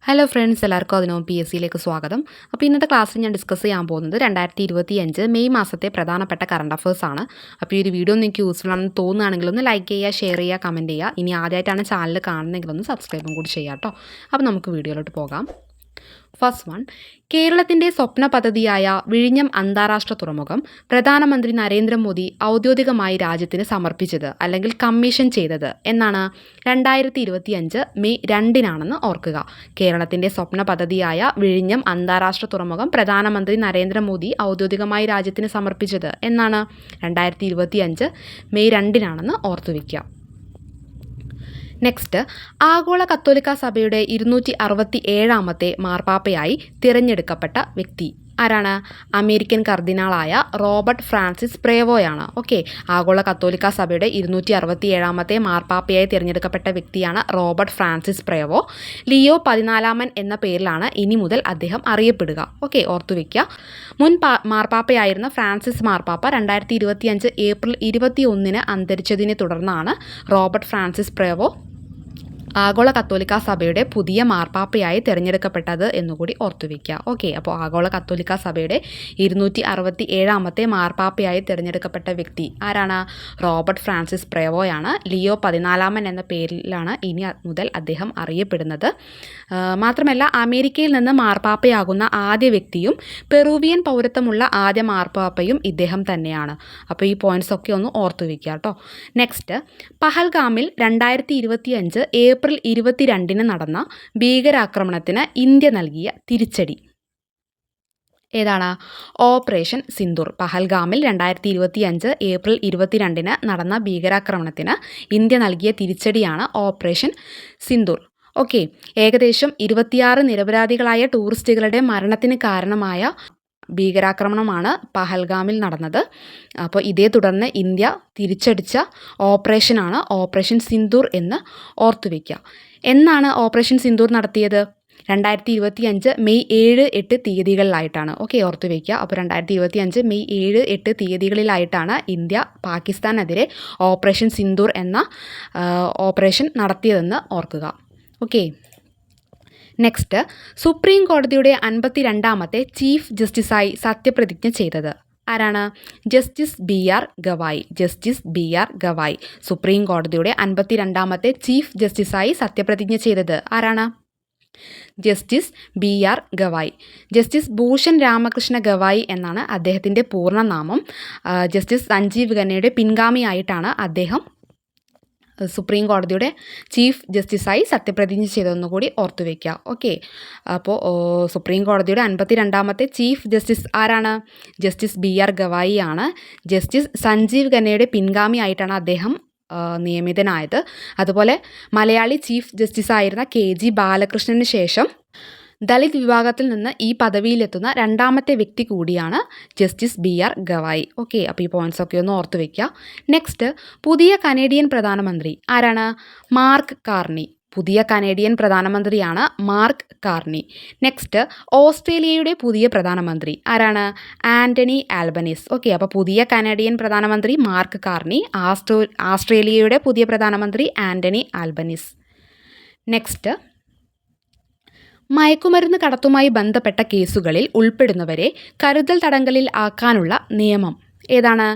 Hello friends, എല്ലാവർക്കും അതിനോ PSCയിലേക്ക് സ്വാഗതം. അപ്പോൾ ഇന്നത്തെ ക്ലാസ്സിൽ ഞാൻ ഡിസ്കസ് ചെയ്യാൻ പോകുന്നത് 2025 മെയ് മാസത്തെ പ്രധാനപ്പെട്ട കറണ്ട് അഫേഴ്സ് ആണ്. അപ്പോൾ ഈ ഒരു വീഡിയോ നിങ്ങൾക്ക് യൂസ്ഫുൾ ആണെന്ന് തോന്നുകയാണെങ്കിൽ ഒന്ന് ലൈക്ക് ചെയ്യുക, ഷെയർ ചെയ്യുക, കമൻറ്റ് ചെയ്യുക. ഇനി ആദ്യമായിട്ടാണ് ചാനൽ കാണുന്നതെങ്കിൽ ഒന്ന് സബ്സ്ക്രൈബും കൂടി ചെയ്യാം കേട്ടോ. അപ്പോൾ നമുക്ക് വീഡിയോയിലോട്ട് പോകാം. ഫസ്റ്റ് വൺ, കേരളത്തിൻ്റെ സ്വപ്ന പദ്ധതിയായ വിഴിഞ്ഞം അന്താരാഷ്ട്ര തുറമുഖം പ്രധാനമന്ത്രി നരേന്ദ്രമോദി ഔദ്യോഗികമായി രാജ്യത്തിന് സമർപ്പിച്ചത് അല്ലെങ്കിൽ കമ്മീഷൻ ചെയ്തത് എന്നാണ് 2025 മെയ് 2 ഓർക്കുക. കേരളത്തിൻ്റെ സ്വപ്ന പദ്ധതിയായ വിഴിഞ്ഞം അന്താരാഷ്ട്ര തുറമുഖം പ്രധാനമന്ത്രി നരേന്ദ്രമോദി ഔദ്യോഗികമായി രാജ്യത്തിന് സമർപ്പിച്ചത് എന്നാണ് 2025 മെയ് 2 ഓർത്തുവയ്ക്കുക. നെക്സ്റ്റ്, ആഗോള കത്തോലിക്ക സഭയുടെ 267ാമത്തെ മാർപ്പാപ്പയായി തിരഞ്ഞെടുക്കപ്പെട്ട വ്യക്തി ആരാണ്? അമേരിക്കൻ കർദിനാളായ റോബർട്ട് ഫ്രാൻസിസ് പ്രേവോയാണ്. ഓക്കെ, ആഗോള കത്തോലിക്ക സഭയുടെ 267ാമത്തെ മാർപ്പാപ്പയായി തിരഞ്ഞെടുക്കപ്പെട്ട വ്യക്തിയാണ് റോബർട്ട് ഫ്രാൻസിസ് പ്രേവോ. ലിയോ 14 എന്ന പേരിലാണ് ഇനി മുതൽ അദ്ദേഹം അറിയപ്പെടുക. ഓക്കെ, ഓർത്തുവെക്കുക. മുൻ മാർപ്പാപ്പയായിരുന്ന ഫ്രാൻസിസ് മാർപ്പാപ്പ 2025 ഏപ്രിൽ 21 അന്തരിച്ചതിനെ തുടർന്നാണ് റോബർട്ട് ഫ്രാൻസിസ് പ്രേവോ ആഗോള കത്തോലിക്ക സഭയുടെ പുതിയ മാർപ്പാപ്പയായി തിരഞ്ഞെടുക്കപ്പെട്ടത് എന്നുകൂടി ഓർത്തുവയ്ക്കുക. ഓക്കെ, അപ്പോൾ ആഗോള കത്തോലിക്ക സഭയുടെ 267ാമത്തെ മാർപ്പാപ്പയായി തിരഞ്ഞെടുക്കപ്പെട്ട വ്യക്തി ആരാണ്? Robert Francis പ്രേവോയാണ്. ലിയോ 14 എന്ന പേരിലാണ് ഇനി മുതൽ അദ്ദേഹം അറിയപ്പെടുന്നത്. മാത്രമല്ല, അമേരിക്കയിൽ നിന്ന് മാർപ്പാപ്പയാകുന്ന ആദ്യ വ്യക്തിയും പെറൂവിയൻ പൗരത്വമുള്ള ആദ്യ മാർപ്പാപ്പയും ഇദ്ദേഹം തന്നെയാണ്. അപ്പോൾ ഈ പോയിന്റ്സ് ഒക്കെ ഒന്ന് ഓർത്തുവയ്ക്കുക കേട്ടോ. നെക്സ്റ്റ്, പഹൽഗാമിൽ 2025 ഏപ്രിൽ 22 നടന്ന ഭീകരാക്രമണത്തിന് ഇന്ത്യ നൽകിയ തിരിച്ചടി ഏതാണ്? ഓപ്പറേഷൻ സിന്ദൂർ. പഹൽഗാമിൽ 2025 ഏപ്രിൽ 22 നടന്ന ഭീകരാക്രമണത്തിന് ഇന്ത്യ നൽകിയ തിരിച്ചടിയാണ് ഓപ്പറേഷൻ സിന്ദൂർ. ഓക്കെ, ഏകദേശം 26 നിരപരാധികളായ ടൂറിസ്റ്റുകളുടെ മരണത്തിന് കാരണമായ ഭീകരാക്രമണമാണ് പഹൽഗാമിൽ നടന്നത്. അപ്പോൾ ഇതേ തുടർന്ന് ഇന്ത്യ തിരിച്ചടിച്ച ഓപ്പറേഷനാണ് ഓപ്പറേഷൻ സിന്ദൂർ എന്ന് ഓർത്തുവയ്ക്കുക. എന്നാണ് ഓപ്പറേഷൻ സിന്ദൂർ നടത്തിയത്? 2025 മെയ് 7-8 തീയതികളിലായിട്ടാണ്. ഓക്കെ, ഓർത്തുവയ്ക്കുക. അപ്പോൾ 2025 മെയ് 7-8 തീയതികളിലായിട്ടാണ് ഇന്ത്യ പാകിസ്ഥാനെതിരെ ഓപ്പറേഷൻ സിന്ദൂർ എന്ന ഓപ്പറേഷൻ നടത്തിയതെന്ന് ഓർക്കുക. ഓക്കെ, നെക്സ്റ്റ്, സുപ്രീം കോടതിയുടെ 52ാമത്തെ ചീഫ് ജസ്റ്റിസായി സത്യപ്രതിജ്ഞ ചെയ്തത് ആരാണ്? Justice BR Gavai. Justice BR Gavai supreme കോടതിയുടെ 52ാമത്തെ ചീഫ് ജസ്റ്റിസായി സത്യപ്രതിജ്ഞ ചെയ്തത് ആരാണ്? Justice BR Gavai. Justice Bhushan Ramakrishna Gavai എന്നാണ് അദ്ദേഹത്തിൻ്റെ പൂർണ്ണനാമം. ജസ്റ്റിസ് സഞ്ജീവ് ഖന്നയുടെ പിൻഗാമിയായിട്ടാണ് അദ്ദേഹം സുപ്രീം കോടതിയുടെ ചീഫ് ജസ്റ്റിസായി സത്യപ്രതിജ്ഞ ചെയ്തതെന്നുകൂടി ഓർത്തുവയ്ക്കുക. ഓക്കെ, അപ്പോൾ സുപ്രീം കോടതിയുടെ 52ാമത്തെ ചീഫ് ജസ്റ്റിസ് ആരാണ്? ജസ്റ്റിസ് BR ഗവായി ആണ്. ജസ്റ്റിസ് സഞ്ജീവ് ഖന്നയുടെ പിൻഗാമിയായിട്ടാണ് അദ്ദേഹം നിയമിതനായത്. അതുപോലെ മലയാളി ചീഫ് ജസ്റ്റിസായിരുന്ന KG ബാലകൃഷ്ണന് ശേഷം ദളിത് വിഭാഗത്തിൽ നിന്ന് ഈ പദവിയിലെത്തുന്ന 2ാമത്തെ വ്യക്തി കൂടിയാണ് ജസ്റ്റിസ് BR ഗവായി. ഓക്കെ, അപ്പോൾ ഈ പോയിന്റ്സ് ഒക്കെ ഒന്ന് ഓർത്ത് വയ്ക്കുക. നെക്സ്റ്റ്, പുതിയ കനേഡിയൻ പ്രധാനമന്ത്രി ആരാണ്? Mark Carney. പുതിയ കനേഡിയൻ പ്രധാനമന്ത്രിയാണ് മാർക്ക് കാർണി. നെക്സ്റ്റ്, ഓസ്ട്രേലിയയുടെ പുതിയ പ്രധാനമന്ത്രി ആരാണ്? ആൻ്റണി ആൽബനീസ്. ഓക്കെ, അപ്പോൾ പുതിയ കനേഡിയൻ പ്രധാനമന്ത്രി മാർക്ക് കാർണി. ഓസ്ട്രേലിയയുടെ പുതിയ പ്രധാനമന്ത്രി ആൻ്റണി ആൽബനീസ്. നെക്സ്റ്റ്, മയക്കുമരുന്ന് കടത്തുമായി ബന്ധപ്പെട്ട കേസുകളിൽ ഉൾപ്പെടുന്നവരെ കരുതൽ തടങ്കലിൽ ആക്കാനുള്ള നിയമം ഏതാണ്?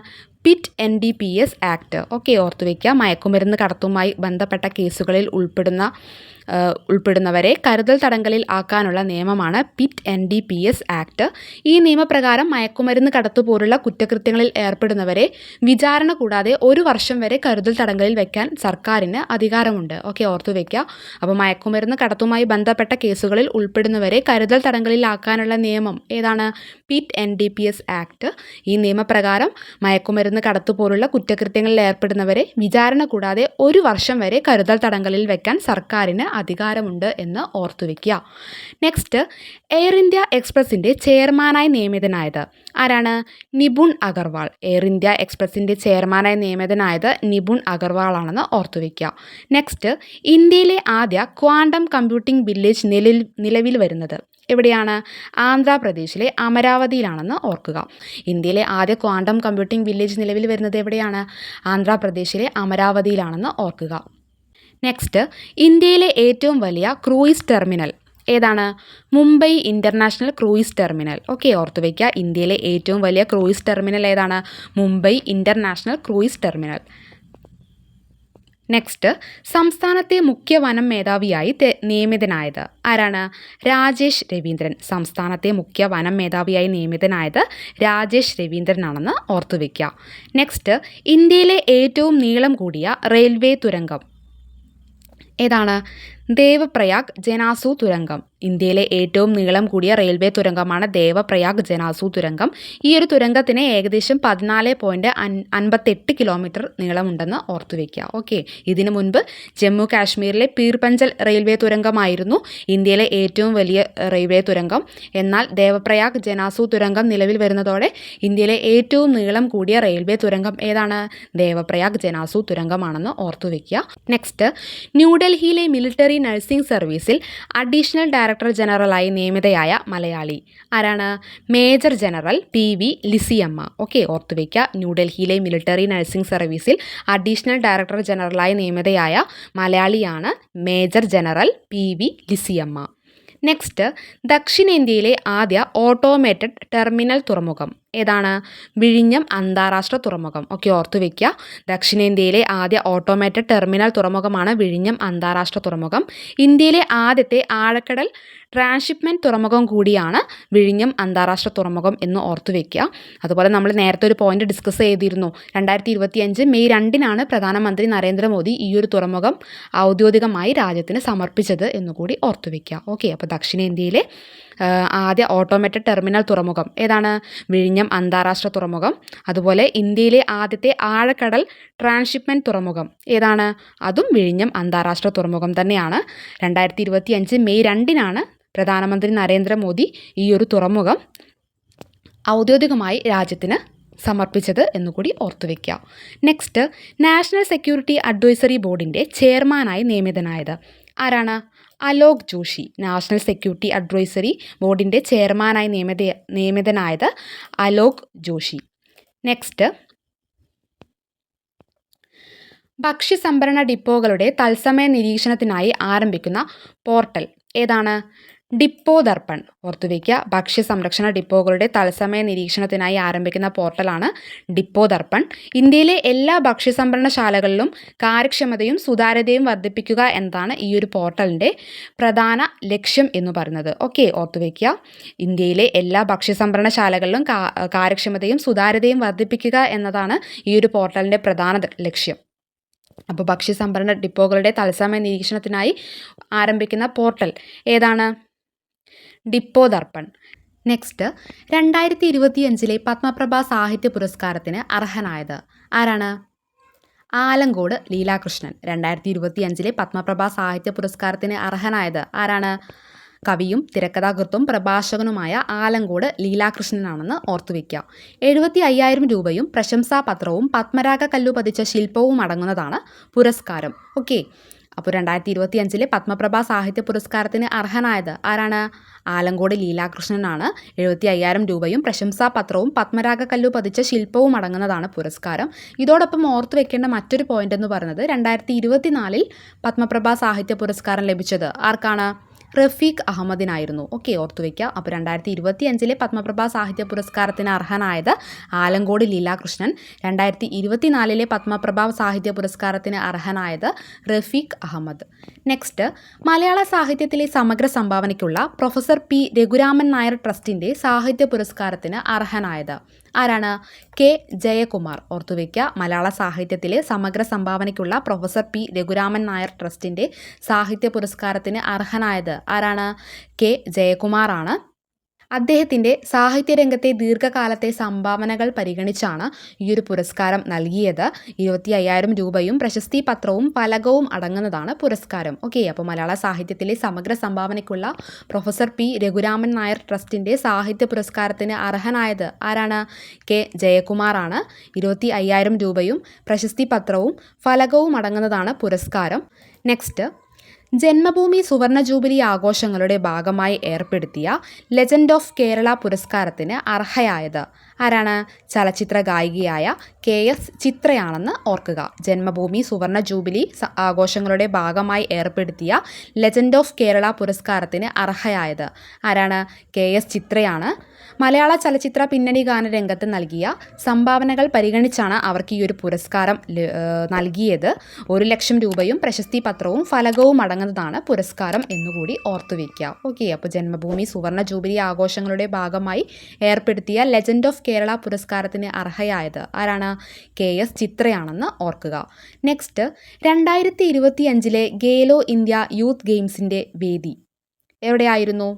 PIT NDPS act. ഓക്കെ, ഓർത്തുവയ്ക്കുക. മയക്കുമരുന്ന് കടത്തുമായി ബന്ധപ്പെട്ട കേസുകളിൽ ഉൾപ്പെടുന്നവരെ കരുതൽ തടങ്കലിൽ ആക്കാനുള്ള നിയമമാണ് പിറ്റ് NDPS ആക്ട്. ഈ നിയമപ്രകാരം മയക്കുമരുന്ന് കടത്തു പോലുള്ള കുറ്റകൃത്യങ്ങളിൽ ഏർപ്പെടുന്നവരെ വിചാരണ കൂടാതെ 1 വർഷം വരെ കരുതൽ തടങ്കലിൽ വയ്ക്കാൻ സർക്കാരിന് അധികാരമുണ്ട്. ഓക്കെ, ഓർത്തുവയ്ക്കുക. അപ്പോൾ മയക്കുമരുന്ന് കടത്തുമായി ബന്ധപ്പെട്ട കേസുകളിൽ ഉൾപ്പെടുന്നവരെ കരുതൽ തടങ്കലിൽ ആക്കാനുള്ള നിയമം ഏതാണ്? PIT NDPS act. ഈ നിയമപ്രകാരം മയക്കുമരുന്ന് കടത്തു പോലുള്ള കുറ്റകൃത്യങ്ങളിൽ ഏർപ്പെടുന്നവരെ വിചാരണ കൂടാതെ 1 വർഷം വരെ കരുതൽ തടങ്കലിൽ വയ്ക്കാൻ സർക്കാരിന് അധികാരമുണ്ട് എന്ന് ഓർത്തുവയ്ക്കുക. നെക്സ്റ്റ്, എയർ ഇന്ത്യ എക്സ്പ്രസിൻ്റെ ചെയർമാനായി നിയമിതനായത് ആരാണ്? നിപുൺ അഗർവാൾ. എയർ ഇന്ത്യ എക്സ്പ്രസിൻ്റെ ചെയർമാനായി നിയമിതനായത് നിപുൺ അഗർവാൾ ആണെന്ന് ഓർത്തുവയ്ക്കുക. നെക്സ്റ്റ്, ഇന്ത്യയിലെ ആദ്യ ക്വാണ്ടം കമ്പ്യൂട്ടിംഗ് വില്ലേജ് നിലവിൽ വരുന്നത് എവിടെയാണ്? ആന്ധ്രാപ്രദേശിലെ അമരാവതിയിലാണെന്ന് ഓർക്കുക. ഇന്ത്യയിലെ ആദ്യ ക്വാണ്ടം കമ്പ്യൂട്ടിംഗ് വില്ലേജ് നിലവിൽ വരുന്നത് എവിടെയാണ്? ആന്ധ്രാപ്രദേശിലെ അമരാവതിയിലാണെന്ന് ഓർക്കുക. നെക്സ്റ്റ്, ഇന്ത്യയിലെ ഏറ്റവും വലിയ ക്രൂയിസ് ടെർമിനൽ ഏതാണ്? Mumbai international cruise terminal. Okay, ഓർത്തു വയ്ക്കുക. ഇന്ത്യയിലെ ഏറ്റവും വലിയ ക്രൂയിസ് ടെർമിനൽ ഏതാണ്? Mumbai international cruise terminal. Next, സംസ്ഥാനത്തെ മുഖ്യ വനം മേധാവിയായി നിയമിതനായത് ആരാണ്? രാജേഷ് രവീന്ദ്രൻ. സംസ്ഥാനത്തെ മുഖ്യ വനം മേധാവിയായി നിയമിതനായത് രാജേഷ് രവീന്ദ്രനാണെന്ന് ഓർത്തു വയ്ക്കുക. നെക്സ്റ്റ്, ഇന്ത്യയിലെ ഏറ്റവും നീളം കൂടിയ റെയിൽവേ തുരങ്കം ഏതാണ്? ദേവപ്രയാഗ് ജനാസു തുരങ്കം. ഇന്ത്യയിലെ ഏറ്റവും നീളം കൂടിയ റെയിൽവേ തുരങ്കമാണ് ദേവപ്രയാഗ് ജനാസു തുരങ്കം. ഈ ഒരു തുരങ്കത്തിന് ഏകദേശം 14.58 കിലോമീറ്റർ നീളമുണ്ടെന്ന് ഓർത്തു വയ്ക്കുക. ഓക്കെ, ഇതിനു മുൻപ് ജമ്മു കാശ്മീരിലെ പീർപഞ്ചൽ റെയിൽവേ തുരങ്കമായിരുന്നു ഇന്ത്യയിലെ ഏറ്റവും വലിയ റെയിൽവേ തുരങ്കം. എന്നാൽ ദേവപ്രയാഗ് ജനാസു തുരങ്കം നിലവിൽ വരുന്നതോടെ ഇന്ത്യയിലെ ഏറ്റവും നീളം കൂടിയ റെയിൽവേ തുരങ്കം ഏതാണ്? ദേവപ്രയാഗ് ജനാസു തുരങ്കമാണെന്ന് ഓർത്തു വയ്ക്കുക. നെക്സ്റ്റ്, ന്യൂഡൽഹിയിലെ മിലിറ്ററി നഴ്സിംഗ് സർവീസിൽ അഡീഷണൽ ഡയറക്ടർ ജനറലായി നിയമിതയായ മലയാളി ആരാണ്? Major general PV Lissiyamma. Okay, ഓർത്തു വയ്ക്കുക. ന്യൂഡൽഹിയിലെ മിലിറ്ററി നഴ്സിംഗ് സർവീസിൽ അഡീഷണൽ ഡയറക്ടർ ജനറലായി നിയമിതയായ മലയാളിയാണ് major general PV Lissiyamma. Next, ദക്ഷിണേന്ത്യയിലെ ആദ്യ ഓട്ടോമേറ്റഡ് ടെർമിനൽ തുറമുഖം ഏതാണ്? വിഴിഞ്ഞം അന്താരാഷ്ട്ര തുറമുഖം. ഓക്കെ, ഓർത്തു വയ്ക്കുക. ദക്ഷിണേന്ത്യയിലെ ആദ്യ ഓട്ടോമേറ്റഡ് ടെർമിനൽ തുറമുഖമാണ് വിഴിഞ്ഞം അന്താരാഷ്ട്ര തുറമുഖം. ഇന്ത്യയിലെ ആദ്യത്തെ ആഴക്കടൽ ട്രാൻസ്ഷിപ്മെൻറ്റ് തുറമുഖം കൂടിയാണ് വിഴിഞ്ഞം അന്താരാഷ്ട്ര തുറമുഖം എന്ന് ഓർത്തു വയ്ക്കുക. അതുപോലെ നമ്മൾ നേരത്തെ ഒരു പോയിന്റ് ഡിസ്കസ് ചെയ്തിരുന്നു. 2025 മെയ് 2-നാണ് പ്രധാനമന്ത്രി നരേന്ദ്രമോദി ഈ ഒരു തുറമുഖം ഔദ്യോഗികമായി രാജ്യത്തിന് സമർപ്പിച്ചത് എന്നുകൂടി ഓർത്തു വയ്ക്കുക. ഓക്കെ, അപ്പോൾ ദക്ഷിണേന്ത്യയിലെ ആദ്യ ഓട്ടോമേറ്റഡ് ടെർമിനൽ തുറമുഖം ഏതാണ്? വിഴിഞ്ഞം അന്താരാഷ്ട്ര തുറമുഖം. അതുപോലെ ഇന്ത്യയിലെ ആദ്യത്തെ ആഴക്കടൽ ട്രാൻസ്ഷിപ്മെൻറ്റ് തുറമുഖം ഏതാണ്? അതും വിഴിഞ്ഞം അന്താരാഷ്ട്ര തുറമുഖം തന്നെയാണ്. 2025 മെയ് 2-നാണ് പ്രധാനമന്ത്രി നരേന്ദ്രമോദി ഈ ഒരു തുറമുഖം ഔദ്യോഗികമായി രാജ്യത്തിന് സമർപ്പിച്ചത് എന്നുകൂടി ഓർത്തു വയ്ക്കുക. നെക്സ്റ്റ്, നാഷണൽ സെക്യൂരിറ്റി അഡ്വൈസറി ബോർഡിൻ്റെ ചെയർമാനായി നിയമിതനായത് ആരാണ്? Alok Joshi. National security advisory ബോർഡിൻ്റെ ചെയർമാനായി നിയമിതനായത് അലോക് ജോഷി. നെക്സ്റ്റ്, ഭക്ഷ്യസംഭരണ ഡിപ്പോകളുടെ തത്സമയ നിരീക്ഷണത്തിനായി ആരംഭിക്കുന്ന പോർട്ടൽ ഏതാണ്? ഡിപ്പോ ദർപ്പൺ. ഓർത്തു വയ്ക്കുക. ഭക്ഷ്യസംരക്ഷണ ഡിപ്പോകളുടെ തത്സമയ നിരീക്ഷണത്തിനായി ആരംഭിക്കുന്ന പോർട്ടലാണ് ഡിപ്പോ ദർപ്പൺ. ഇന്ത്യയിലെ എല്ലാ ഭക്ഷ്യസംഭരണശാലകളിലും കാര്യക്ഷമതയും സുതാര്യതയും വർദ്ധിപ്പിക്കുക എന്നതാണ് ഈ ഒരു പോർട്ടലിൻ്റെ പ്രധാന ലക്ഷ്യം എന്ന് പറയുന്നത്. ഓക്കെ, ഓർത്തു വയ്ക്കുക. ഇന്ത്യയിലെ എല്ലാ ഭക്ഷ്യസംഭരണശാലകളിലും കാര്യക്ഷമതയും സുതാര്യതയും വർദ്ധിപ്പിക്കുക എന്നതാണ് ഈ ഒരു പോർട്ടലിൻ്റെ പ്രധാന ലക്ഷ്യം. അപ്പോൾ ഭക്ഷ്യസംഭരണ ഡിപ്പോകളുടെ തത്സമയ നിരീക്ഷണത്തിനായി ആരംഭിക്കുന്ന പോർട്ടൽ ഏതാണ്? ഡിപ്പോ ദർപ്പൺ. നെക്സ്റ്റ്, 2025 പത്മപ്രഭ സാഹിത്യ പുരസ്കാരത്തിന് അർഹനായത് ആരാണ്? ആലങ്കോട് ലീലാകൃഷ്ണൻ. 2025 പത്മപ്രഭ സാഹിത്യ പുരസ്കാരത്തിന് അർഹനായത് ആരാണ്? കവിയും തിരക്കഥാകൃത്തും പ്രഭാഷകനുമായ ആലങ്കോട് ലീലാകൃഷ്ണനാണെന്ന് ഓർത്തുവയ്ക്കുക. 75,000 രൂപയും പ്രശംസാപത്രവും പത്മരാഗ കല്ലു പതിച്ച ശില്പവും അടങ്ങുന്നതാണ് പുരസ്കാരം. ഓക്കെ, അപ്പോൾ 2025 പത്മപ്രഭ സാഹിത്യ പുരസ്കാരത്തിന് അർഹനായത് ആരാണ്? ആലങ്കോട് ലീലാകൃഷ്ണനാണ്. 75,000 രൂപയും പ്രശംസാപത്രവും പത്മരാഗ കല്ലു പതിച്ച ശില്പവും അടങ്ങുന്നതാണ് പുരസ്കാരം. ഇതോടൊപ്പം ഓർത്തു വെക്കേണ്ട മറ്റൊരു പോയിന്റ് എന്ന് പറയുന്നത് 2024 പത്മപ്രഭ സാഹിത്യ പുരസ്കാരം ലഭിച്ചത് ആർക്കാണ്? റഫീഖ് അഹമ്മദിനായിരുന്നു. ഓക്കെ, ഓർത്തു വയ്ക്കുക. അപ്പോൾ 2025 പത്മപ്രഭ സാഹിത്യ പുരസ്കാരത്തിന് അർഹനായത് ആലങ്കോട് ലീലാകൃഷ്ണൻ. 2024 പത്മപ്രഭ സാഹിത്യ പുരസ്കാരത്തിന് അർഹനായത് റഫീഖ് അഹമ്മദ്. നെക്സ്റ്റ്, മലയാള സാഹിത്യത്തിലെ സമഗ്ര സംഭാവനയ്ക്കുള്ള പ്രൊഫസർ P രഘുരാമൻ നായർ ട്രസ്റ്റിൻ്റെ സാഹിത്യ പുരസ്കാരത്തിന് അർഹനായത് ആരാണ്? K ജയകുമാർ. ഓർത്തുവയ്ക്കുക. മലയാള സാഹിത്യത്തിലെ സമഗ്ര സംഭാവനയ്ക്കുള്ള പ്രൊഫസർ P രഘുരാമൻ നായർ ട്രസ്റ്റിൻ്റെ സാഹിത്യ പുരസ്കാരത്തിന് അർഹനായത് ആരാണ്? K ജയകുമാറാണ്. അദ്ദേഹത്തിൻ്റെ സാഹിത്യരംഗത്തെ ദീർഘകാലത്തെ സംഭാവനകൾ പരിഗണിച്ചാണ് ഈ ഒരു പുരസ്കാരം നൽകിയത്. 25,000 രൂപയും പ്രശസ്തി പത്രവും ഫലകവും അടങ്ങുന്നതാണ് പുരസ്കാരം. ഓക്കെ, അപ്പോൾ മലയാള സാഹിത്യത്തിലെ സമഗ്ര സംഭാവനയ്ക്കുള്ള പ്രൊഫസർ P രഘുരാമൻ നായർ ട്രസ്റ്റിൻ്റെ സാഹിത്യ പുരസ്കാരത്തിന് അർഹനായത് ആരാണ്? K ജയകുമാറാണ്. 25,000 രൂപയും പ്രശസ്തി പത്രവും ഫലകവും അടങ്ങുന്നതാണ് പുരസ്കാരം. നെക്സ്റ്റ്, ജന്മഭൂമി സുവർണ ജൂബിലി ആഘോഷങ്ങളുടെ ഭാഗമായി ഏർപ്പെടുത്തിയ ലെജൻഡ് ഓഫ് കേരള പുരസ്കാരത്തിന് അർഹയായത് ആരാണ്? ചലച്ചിത്ര ഗായികയായ KS ചിത്രയാണെന്ന് ഓർക്കുക. ജന്മഭൂമി സുവർണ ജൂബിലി ആഘോഷങ്ങളുടെ ഭാഗമായി ഏർപ്പെടുത്തിയ ലെജൻഡ് ഓഫ് കേരള പുരസ്കാരത്തിന് അർഹയായത് ആരാണ്? KS ചിത്രയാണ്. മലയാള ചലച്ചിത്ര പിന്നണി ഗാനരംഗത്ത് നൽകിയ സംഭാവനകൾ പരിഗണിച്ചാണ് അവർക്ക് ഈ ഒരു പുരസ്കാരം നൽകിയത്. 1,00,000 രൂപയും പ്രശസ്തി പത്രവും ഫലകവും അടങ്ങുന്നതാണ് പുരസ്കാരം എന്നുകൂടി ഓർത്തുവയ്ക്കുക. ഓക്കെ, അപ്പോൾ ജന്മഭൂമി സുവർണ ജൂബിലി ആഘോഷങ്ങളുടെ ഭാഗമായി ഏർപ്പെടുത്തിയ ലെജൻഡ് ഓഫ് കേരള പുരസ്കാരത്തിന് അർഹയായത് ആരാണ്? KS ചിത്രയാണെന്ന് ഓർക്കുക. നെക്സ്റ്റ്, 2025 ഖേലോ ഇന്ത്യ യൂത്ത് ഗെയിംസിൻ്റെ വേദി എവിടെയായിരുന്നു?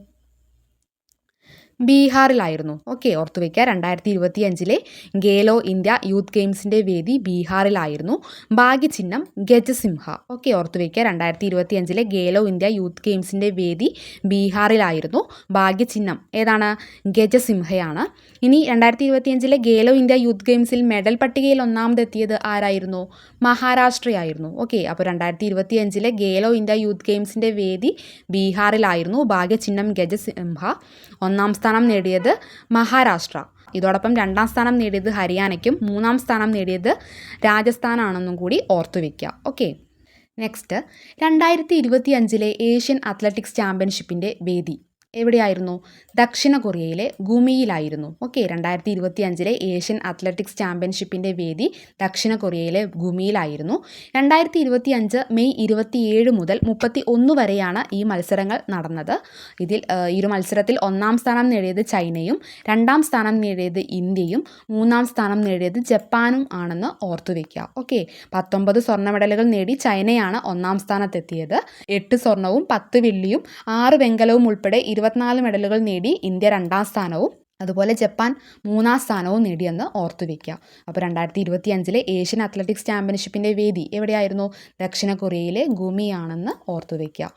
ബീഹാറിലായിരുന്നു. ഓക്കെ, ഓർത്തു വയ്ക്കുക. 2025 ഖേലോ ഇന്ത്യ യൂത്ത് ഗെയിംസിൻ്റെ വേദി ബീഹാറിലായിരുന്നു. ഭാഗ്യചിഹ്നം ഗജസിംഹ. ഓക്കെ, ഓർത്തു വയ്ക്കുക. 2025 ഖേലോ ഇന്ത്യ യൂത്ത് ഗെയിംസിൻ്റെ വേദി ബീഹാറിലായിരുന്നു. ഭാഗ്യചിഹ്നം ഏതാണ്? ഗജസിംഹയാണ്. ഇനി 2025 ഖേലോ ഇന്ത്യ യൂത്ത് ഗെയിംസിൽ മെഡൽ പട്ടികയിൽ ഒന്നാമതെത്തിയത് ആരായിരുന്നു? മഹാരാഷ്ട്രയായിരുന്നു. ഓക്കെ, അപ്പോൾ 2025 ഖേലോ ഇന്ത്യ യൂത്ത് ഗെയിംസിൻ്റെ വേദി ബീഹാറിലായിരുന്നു. ഭാഗ്യചിഹ്നം ഗജസിംഹ. ഒന്നാം സ്ഥാനം നേടിയത് മഹാരാഷ്ട്ര. ഇതോടൊപ്പം 2ാം സ്ഥാനം നേടിയത് ഹരിയാനയ്ക്കും 3ാം സ്ഥാനം നേടിയത് രാജസ്ഥാനാണെന്നും കൂടി ഓർത്തു വയ്ക്കുക. ഓക്കെ, നെക്സ്റ്റ്, 2025 ഏഷ്യൻ അത്ലറ്റിക്സ് ചാമ്പ്യൻഷിപ്പിൻ്റെ വേദി എവിടെയായിരുന്നു? ദക്ഷിണ കൊറിയയിലെ ഗുമിയിലായിരുന്നു. ഓക്കെ, 2025 ഏഷ്യൻ അത്ലറ്റിക്സ് ചാമ്പ്യൻഷിപ്പിൻ്റെ വേദി ദക്ഷിണ കൊറിയയിലെ ഗുമിയിലായിരുന്നു. 2025 മെയ് 27 മുതൽ 31 വരെയാണ് ഈ മത്സരങ്ങൾ നടന്നത്. ഈ ഒരു മത്സരത്തിൽ 1ാം സ്ഥാനം നേടിയത് ചൈനയും 2ാം സ്ഥാനം നേടിയത് ഇന്ത്യയും 3ാം സ്ഥാനം നേടിയത് ജപ്പാനും ആണെന്ന് ഓർത്തു വയ്ക്കുക. ഓക്കെ, 19 സ്വർണ്ണ മെഡലുകൾ നേടി ചൈനയാണ് 1ാം സ്ഥാനത്തെത്തിയത്. 8 സ്വർണവും 10 വെള്ളിയും 6 വെങ്കലവും ഉൾപ്പെടെ 24 മെഡലുകൾ നേടി ഇന്ത്യ 2ാം സ്ഥാനവും അതുപോലെ ജപ്പാൻ 3ാം സ്ഥാനവും നേടിയെന്ന് ഓർത്തു വയ്ക്കുക. അപ്പോൾ 2025 ഏഷ്യൻ അത്ലറ്റിക്സ് ചാമ്പ്യൻഷിപ്പിൻ്റെ വേദി എവിടെയായിരുന്നു? ദക്ഷിണ കൊറിയയിലെ ഗുമിയാണെന്ന് ഓർത്തു വയ്ക്കുക.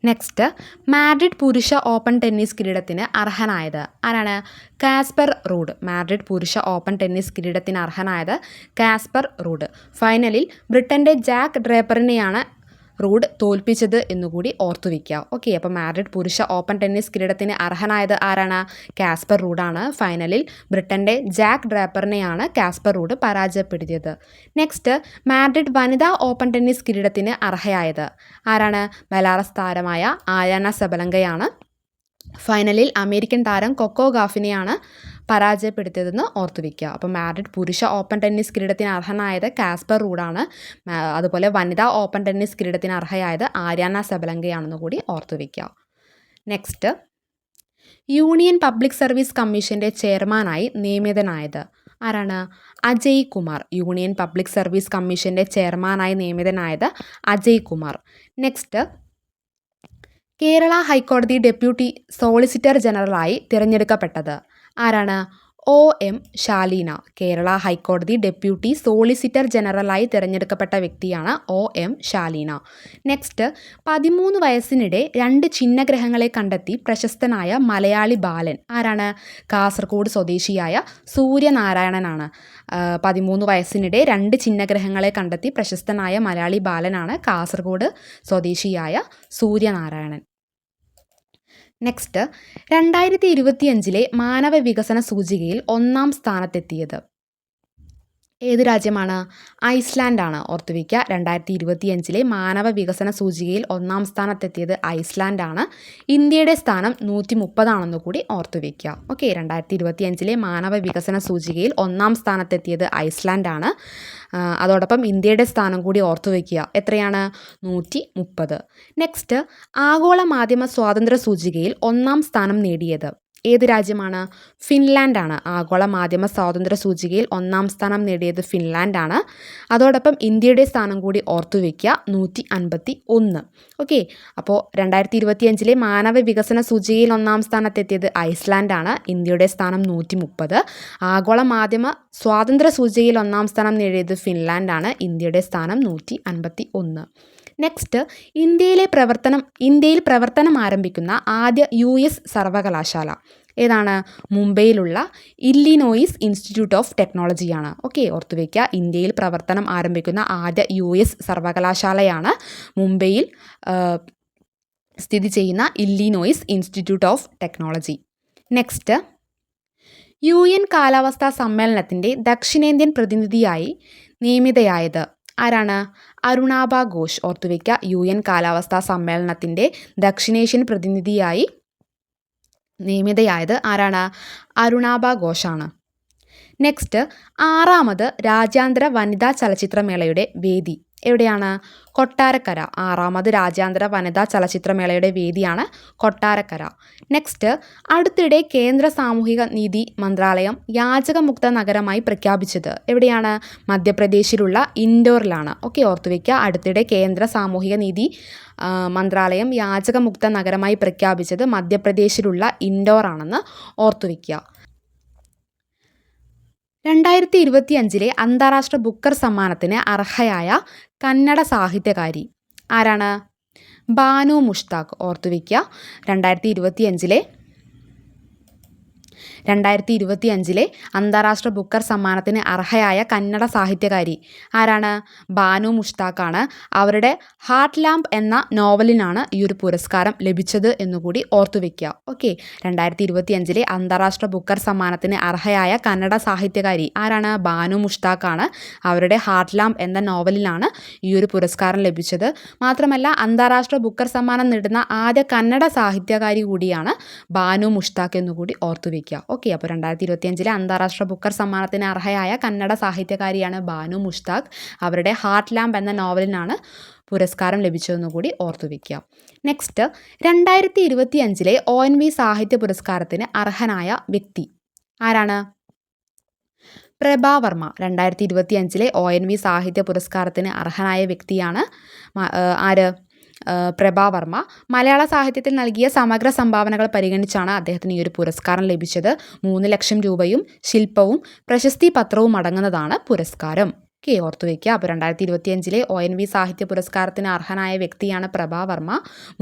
നെക്സ്റ്റ്, മാഡ്രിഡ് പുരുഷ ഓപ്പൺ ടെന്നീസ് കിരീടത്തിന് അർഹനായത് ആരാണ്? Casper Ruud. മാഡ്രിഡ് പുരുഷ ഓപ്പൺ ടെന്നീസ് കിരീടത്തിന് അർഹനായത് കാസ്പർ റൂഡ്. ഫൈനലിൽ ബ്രിട്ടൻ്റെ ജാക്ക് ഡ്രേപ്പറിനെയാണ് റൂഡ് തോൽപ്പിച്ചത് എന്നുകൂടി ഓർത്തു വയ്ക്കുക. ഓക്കെ, അപ്പോൾ മാഡ്രിഡ് പുരുഷ ഓപ്പൺ ടെന്നീസ് കിരീടത്തിന് അർഹനായത് ആരാണ്? കാസ്പർ റൂഡാണ്. ഫൈനലിൽ ബ്രിട്ടൻ്റെ ജാക്ക് ഡ്രാപ്പറിനെയാണ് കാസ്പർ റൂഡ് പരാജയപ്പെടുത്തിയത്. നെക്സ്റ്റ്, മാഡ്രിഡ് വനിതാ ഓപ്പൺ ടെന്നീസ് കിരീടത്തിന് അർഹയായത് ആരാണ്? ബെലാറസ് താരമായ ആയാന സെബലങ്കയാണ്. ഫൈനലിൽ അമേരിക്കൻ താരം കൊക്കോ ഗാഫിനെയാണ് പരാജയപ്പെടുത്തിയതെന്ന് ഓർത്തു വയ്ക്കുക. അപ്പോൾ മാഡ്രിഡ് പുരുഷ ഓപ്പൺ ടെന്നീസ് കിരീടത്തിന് അർഹനായത് കാസ്പർ റൂഡാണ്. അതുപോലെ വനിതാ ഓപ്പൺ ടെന്നീസ് കിരീടത്തിന് അർഹയായത് ആര്യാന സെബലങ്കയാണെന്ന് കൂടി ഓർത്തു വയ്ക്കുക. നെക്സ്റ്റ്, യൂണിയൻ പബ്ലിക് സർവീസ് കമ്മീഷൻ്റെ ചെയർമാനായി നിയമിതനായത് ആരാണ്? Ajay Kumar. Union public service കമ്മീഷൻ്റെ ചെയർമാനായി നിയമിതനായത് അജയ് കുമാർ. നെക്സ്റ്റ്, കേരള ഹൈക്കോടതി ഡെപ്യൂട്ടി സോളിസിറ്റർ ജനറലായി തിരഞ്ഞെടുക്കപ്പെട്ടത് ആരാണ്? OM ശാലീന. കേരള ഹൈക്കോടതി ഡെപ്യൂട്ടി സോളിസിറ്റർ ജനറലായി തിരഞ്ഞെടുക്കപ്പെട്ട വ്യക്തിയാണ് OM ശാലീന. നെക്സ്റ്റ്, 13 വയസ്സിനിടെ 2 ഛിന്നഗ്രഹങ്ങളെ കണ്ടെത്തി പ്രശസ്തനായ മലയാളി ബാലൻ ആരാണ്? കാസർഗോഡ് സ്വദേശിയായ സൂര്യനാരായണനാണ്. 13 വയസ്സിനിടെ 2 ഛിന്നഗ്രഹങ്ങളെ കണ്ടെത്തി പ്രശസ്തനായ മലയാളി ബാലനാണ് കാസർഗോഡ് സ്വദേശിയായ സൂര്യനാരായണൻ. നെക്സ്റ്റ്, 2025 മാനവ വികസന സൂചികയിൽ 1ാം സ്ഥാനത്തെത്തിയത് ഏത് രാജ്യമാണ്? ഐസ്ലാൻഡാണ്. ഓർത്തു വയ്ക്കുക. 2025 മാനവ വികസന സൂചികയിൽ 1ാം സ്ഥാനത്തെത്തിയത് ഐസ്ലാൻഡാണ്. ഇന്ത്യയുടെ സ്ഥാനം 130 കൂടി ഓർത്തു വയ്ക്കുക. ഓക്കെ, 2025 മാനവ വികസന സൂചികയിൽ 1ാം സ്ഥാനത്തെത്തിയത് ഐസ്ലാൻഡാണ്. അതോടൊപ്പം ഇന്ത്യയുടെ സ്ഥാനം കൂടി ഓർത്തു വയ്ക്കുക. എത്രയാണ്? 130. നെക്സ്റ്റ്, ആഗോള മാധ്യമ സ്വാതന്ത്ര്യ സൂചികയിൽ 1ാം സ്ഥാനം നേടിയത് ഏത് രാജ്യമാണ്? ഫിൻലാൻഡാണ്. ആഗോള മാധ്യമ സ്വാതന്ത്ര്യ സൂചികയിൽ 1ാം സ്ഥാനം നേടിയത് ഫിൻലാൻഡാണ്. അതോടൊപ്പം ഇന്ത്യയുടെ സ്ഥാനം കൂടി ഓർത്തു വയ്ക്കുക. 151. ഓക്കെ, അപ്പോൾ 2025 മാനവ വികസന സൂചികയിൽ 1ാം സ്ഥാനത്തെത്തിയത് ഐസ്ലാൻഡാണ്. ഇന്ത്യയുടെ സ്ഥാനം 130. ആഗോള മാധ്യമ സ്വാതന്ത്ര്യ സൂചികയിൽ 1ാം സ്ഥാനം നേടിയത് ഫിൻലാൻഡാണ്. ഇന്ത്യയുടെ സ്ഥാനം 151. നെക്സ്റ്റ്, ഇന്ത്യയിൽ പ്രവർത്തനം ആരംഭിക്കുന്ന ആദ്യ US സർവകലാശാല ഏതാണ്? മുംബൈയിലുള്ള ഇല്ലിനോയിസ് ഇൻസ്റ്റിറ്റ്യൂട്ട് ഓഫ് ടെക്നോളജിയാണ്. ഓക്കെ, ഓർത്തു വയ്ക്കുക. ഇന്ത്യയിൽ പ്രവർത്തനം ആരംഭിക്കുന്ന ആദ്യ US സർവകലാശാലയാണ് മുംബൈയിൽ സ്ഥിതി ചെയ്യുന്ന Illinois institute of technology. Next, UN കാലാവസ്ഥാ സമ്മേളനത്തിൻ്റെ ദക്ഷിണേന്ത്യൻ പ്രതിനിധിയായി നിയമിതയായത് ആരാണ്? അരുണാഭ ഘോഷ്. ഓർത്തുവയ്ക്കുക, UN കാലാവസ്ഥാ സമ്മേളനത്തിൻ്റെ ദക്ഷിണേഷ്യൻ പ്രതിനിധിയായി നിയമിതയായത് ആരാണ്? അരുണാഭ ഘോഷാണ്. നെക്സ്റ്റ്, 6ാമത് രാജ്യാന്തര വനിതാ ചലച്ചിത്രമേളയുടെ വേദി എവിടെയാണ്? കൊട്ടാരക്കര. 6ാമത് രാജ്യാന്തര വനിതാ ചലച്ചിത്രമേളയുടെ വേദിയാണ് കൊട്ടാരക്കര. നെക്സ്റ്റ്, അടുത്തിടെ കേന്ദ്ര സാമൂഹിക നീതി മന്ത്രാലയം യാചകമുക്ത നഗരമായി പ്രഖ്യാപിച്ചത് എവിടെയാണ്? മധ്യപ്രദേശിലുള്ള ഇൻഡോറിലാണ്. ഓക്കെ, ഓർത്തുവയ്ക്കുക, അടുത്തിടെ കേന്ദ്ര സാമൂഹിക നീതി മന്ത്രാലയം യാചകമുക്ത നഗരമായി പ്രഖ്യാപിച്ചത് മധ്യപ്രദേശിലുള്ള ഇൻഡോർ ആണെന്ന് ഓർത്തുവയ്ക്കുക. 2025 അന്താരാഷ്ട്ര ബുക്കർ സമ്മാനത്തിന് അർഹയായ കന്നഡ സാഹിത്യകാരി ആരാണ്? ബാനു മുഷ്താഖ്. ഓർത്തുവയ്ക്കുക, 2025 അന്താരാഷ്ട്ര ബുക്കർ സമ്മാനത്തിന് അർഹയായ കന്നഡ സാഹിത്യകാരി ആരാണ്? ബാനു മുഷ്താഖാണ്. അവരുടെ ഹാർട്ട് ലാമ്പ് എന്ന നോവലിനാണ് ഈ ഒരു പുരസ്കാരം ലഭിച്ചത് എന്നുകൂടി ഓർത്തുവയ്ക്കുക. ഓക്കെ, 2025 അന്താരാഷ്ട്ര ബുക്കർ സമ്മാനത്തിന് അർഹയായ കന്നഡ സാഹിത്യകാരി ആരാണ്? ബാനു മുഷ്താഖാണ്. അവരുടെ ഹാർട്ട് ലാമ്പ് എന്ന നോവലിനാണ് ഈ ഒരു പുരസ്കാരം ലഭിച്ചത്. മാത്രമല്ല, അന്താരാഷ്ട്ര ബുക്കർ സമ്മാനം നേടുന്ന ആദ്യ കന്നഡ സാഹിത്യകാരി കൂടിയാണ് ബാനു മുഷ്താഖ് എന്നുകൂടി ഓർത്തുവയ്ക്കുക. ഓക്കെ, അപ്പോൾ 2025 അന്താരാഷ്ട്ര ബുക്കർ സമ്മാനത്തിന് അർഹയായ കന്നഡ സാഹിത്യകാരിയാണ് ബാനു മുഷ്താഖ്. അവരുടെ ഹാർട്ട് ലാമ്പ് എന്ന നോവലിനാണ് പുരസ്കാരം ലഭിച്ചതെന്ന് കൂടി ഓർത്തുവയ്ക്കുക. നെക്സ്റ്റ്, 2025 ONV സാഹിത്യ പുരസ്കാരത്തിന് അർഹനായ വ്യക്തി ആരാണ്? പ്രഭാവർമ്മ. 2025 ONV സാഹിത്യ പുരസ്കാരത്തിന് അർഹനായ വ്യക്തിയാണ് ആര്? പ്രഭാവർമ്മ. മലയാള സാഹിത്യത്തിൽ നൽകിയ സമഗ്ര സംഭാവനകൾ പരിഗണിച്ചാണ് അദ്ദേഹത്തിന് ഈ ഒരു പുരസ്കാരം ലഭിച്ചത്. 3 ലക്ഷം രൂപയും ശില്പവും പ്രശസ്തി പത്രവും അടങ്ങുന്നതാണ് പുരസ്കാരം. ഓക്കെ, ഓർത്തുവയ്ക്കുക, അപ്പോൾ 2025 ONV സാഹിത്യ പുരസ്കാരത്തിന് അർഹനായ വ്യക്തിയാണ് പ്രഭാവർമ്മ.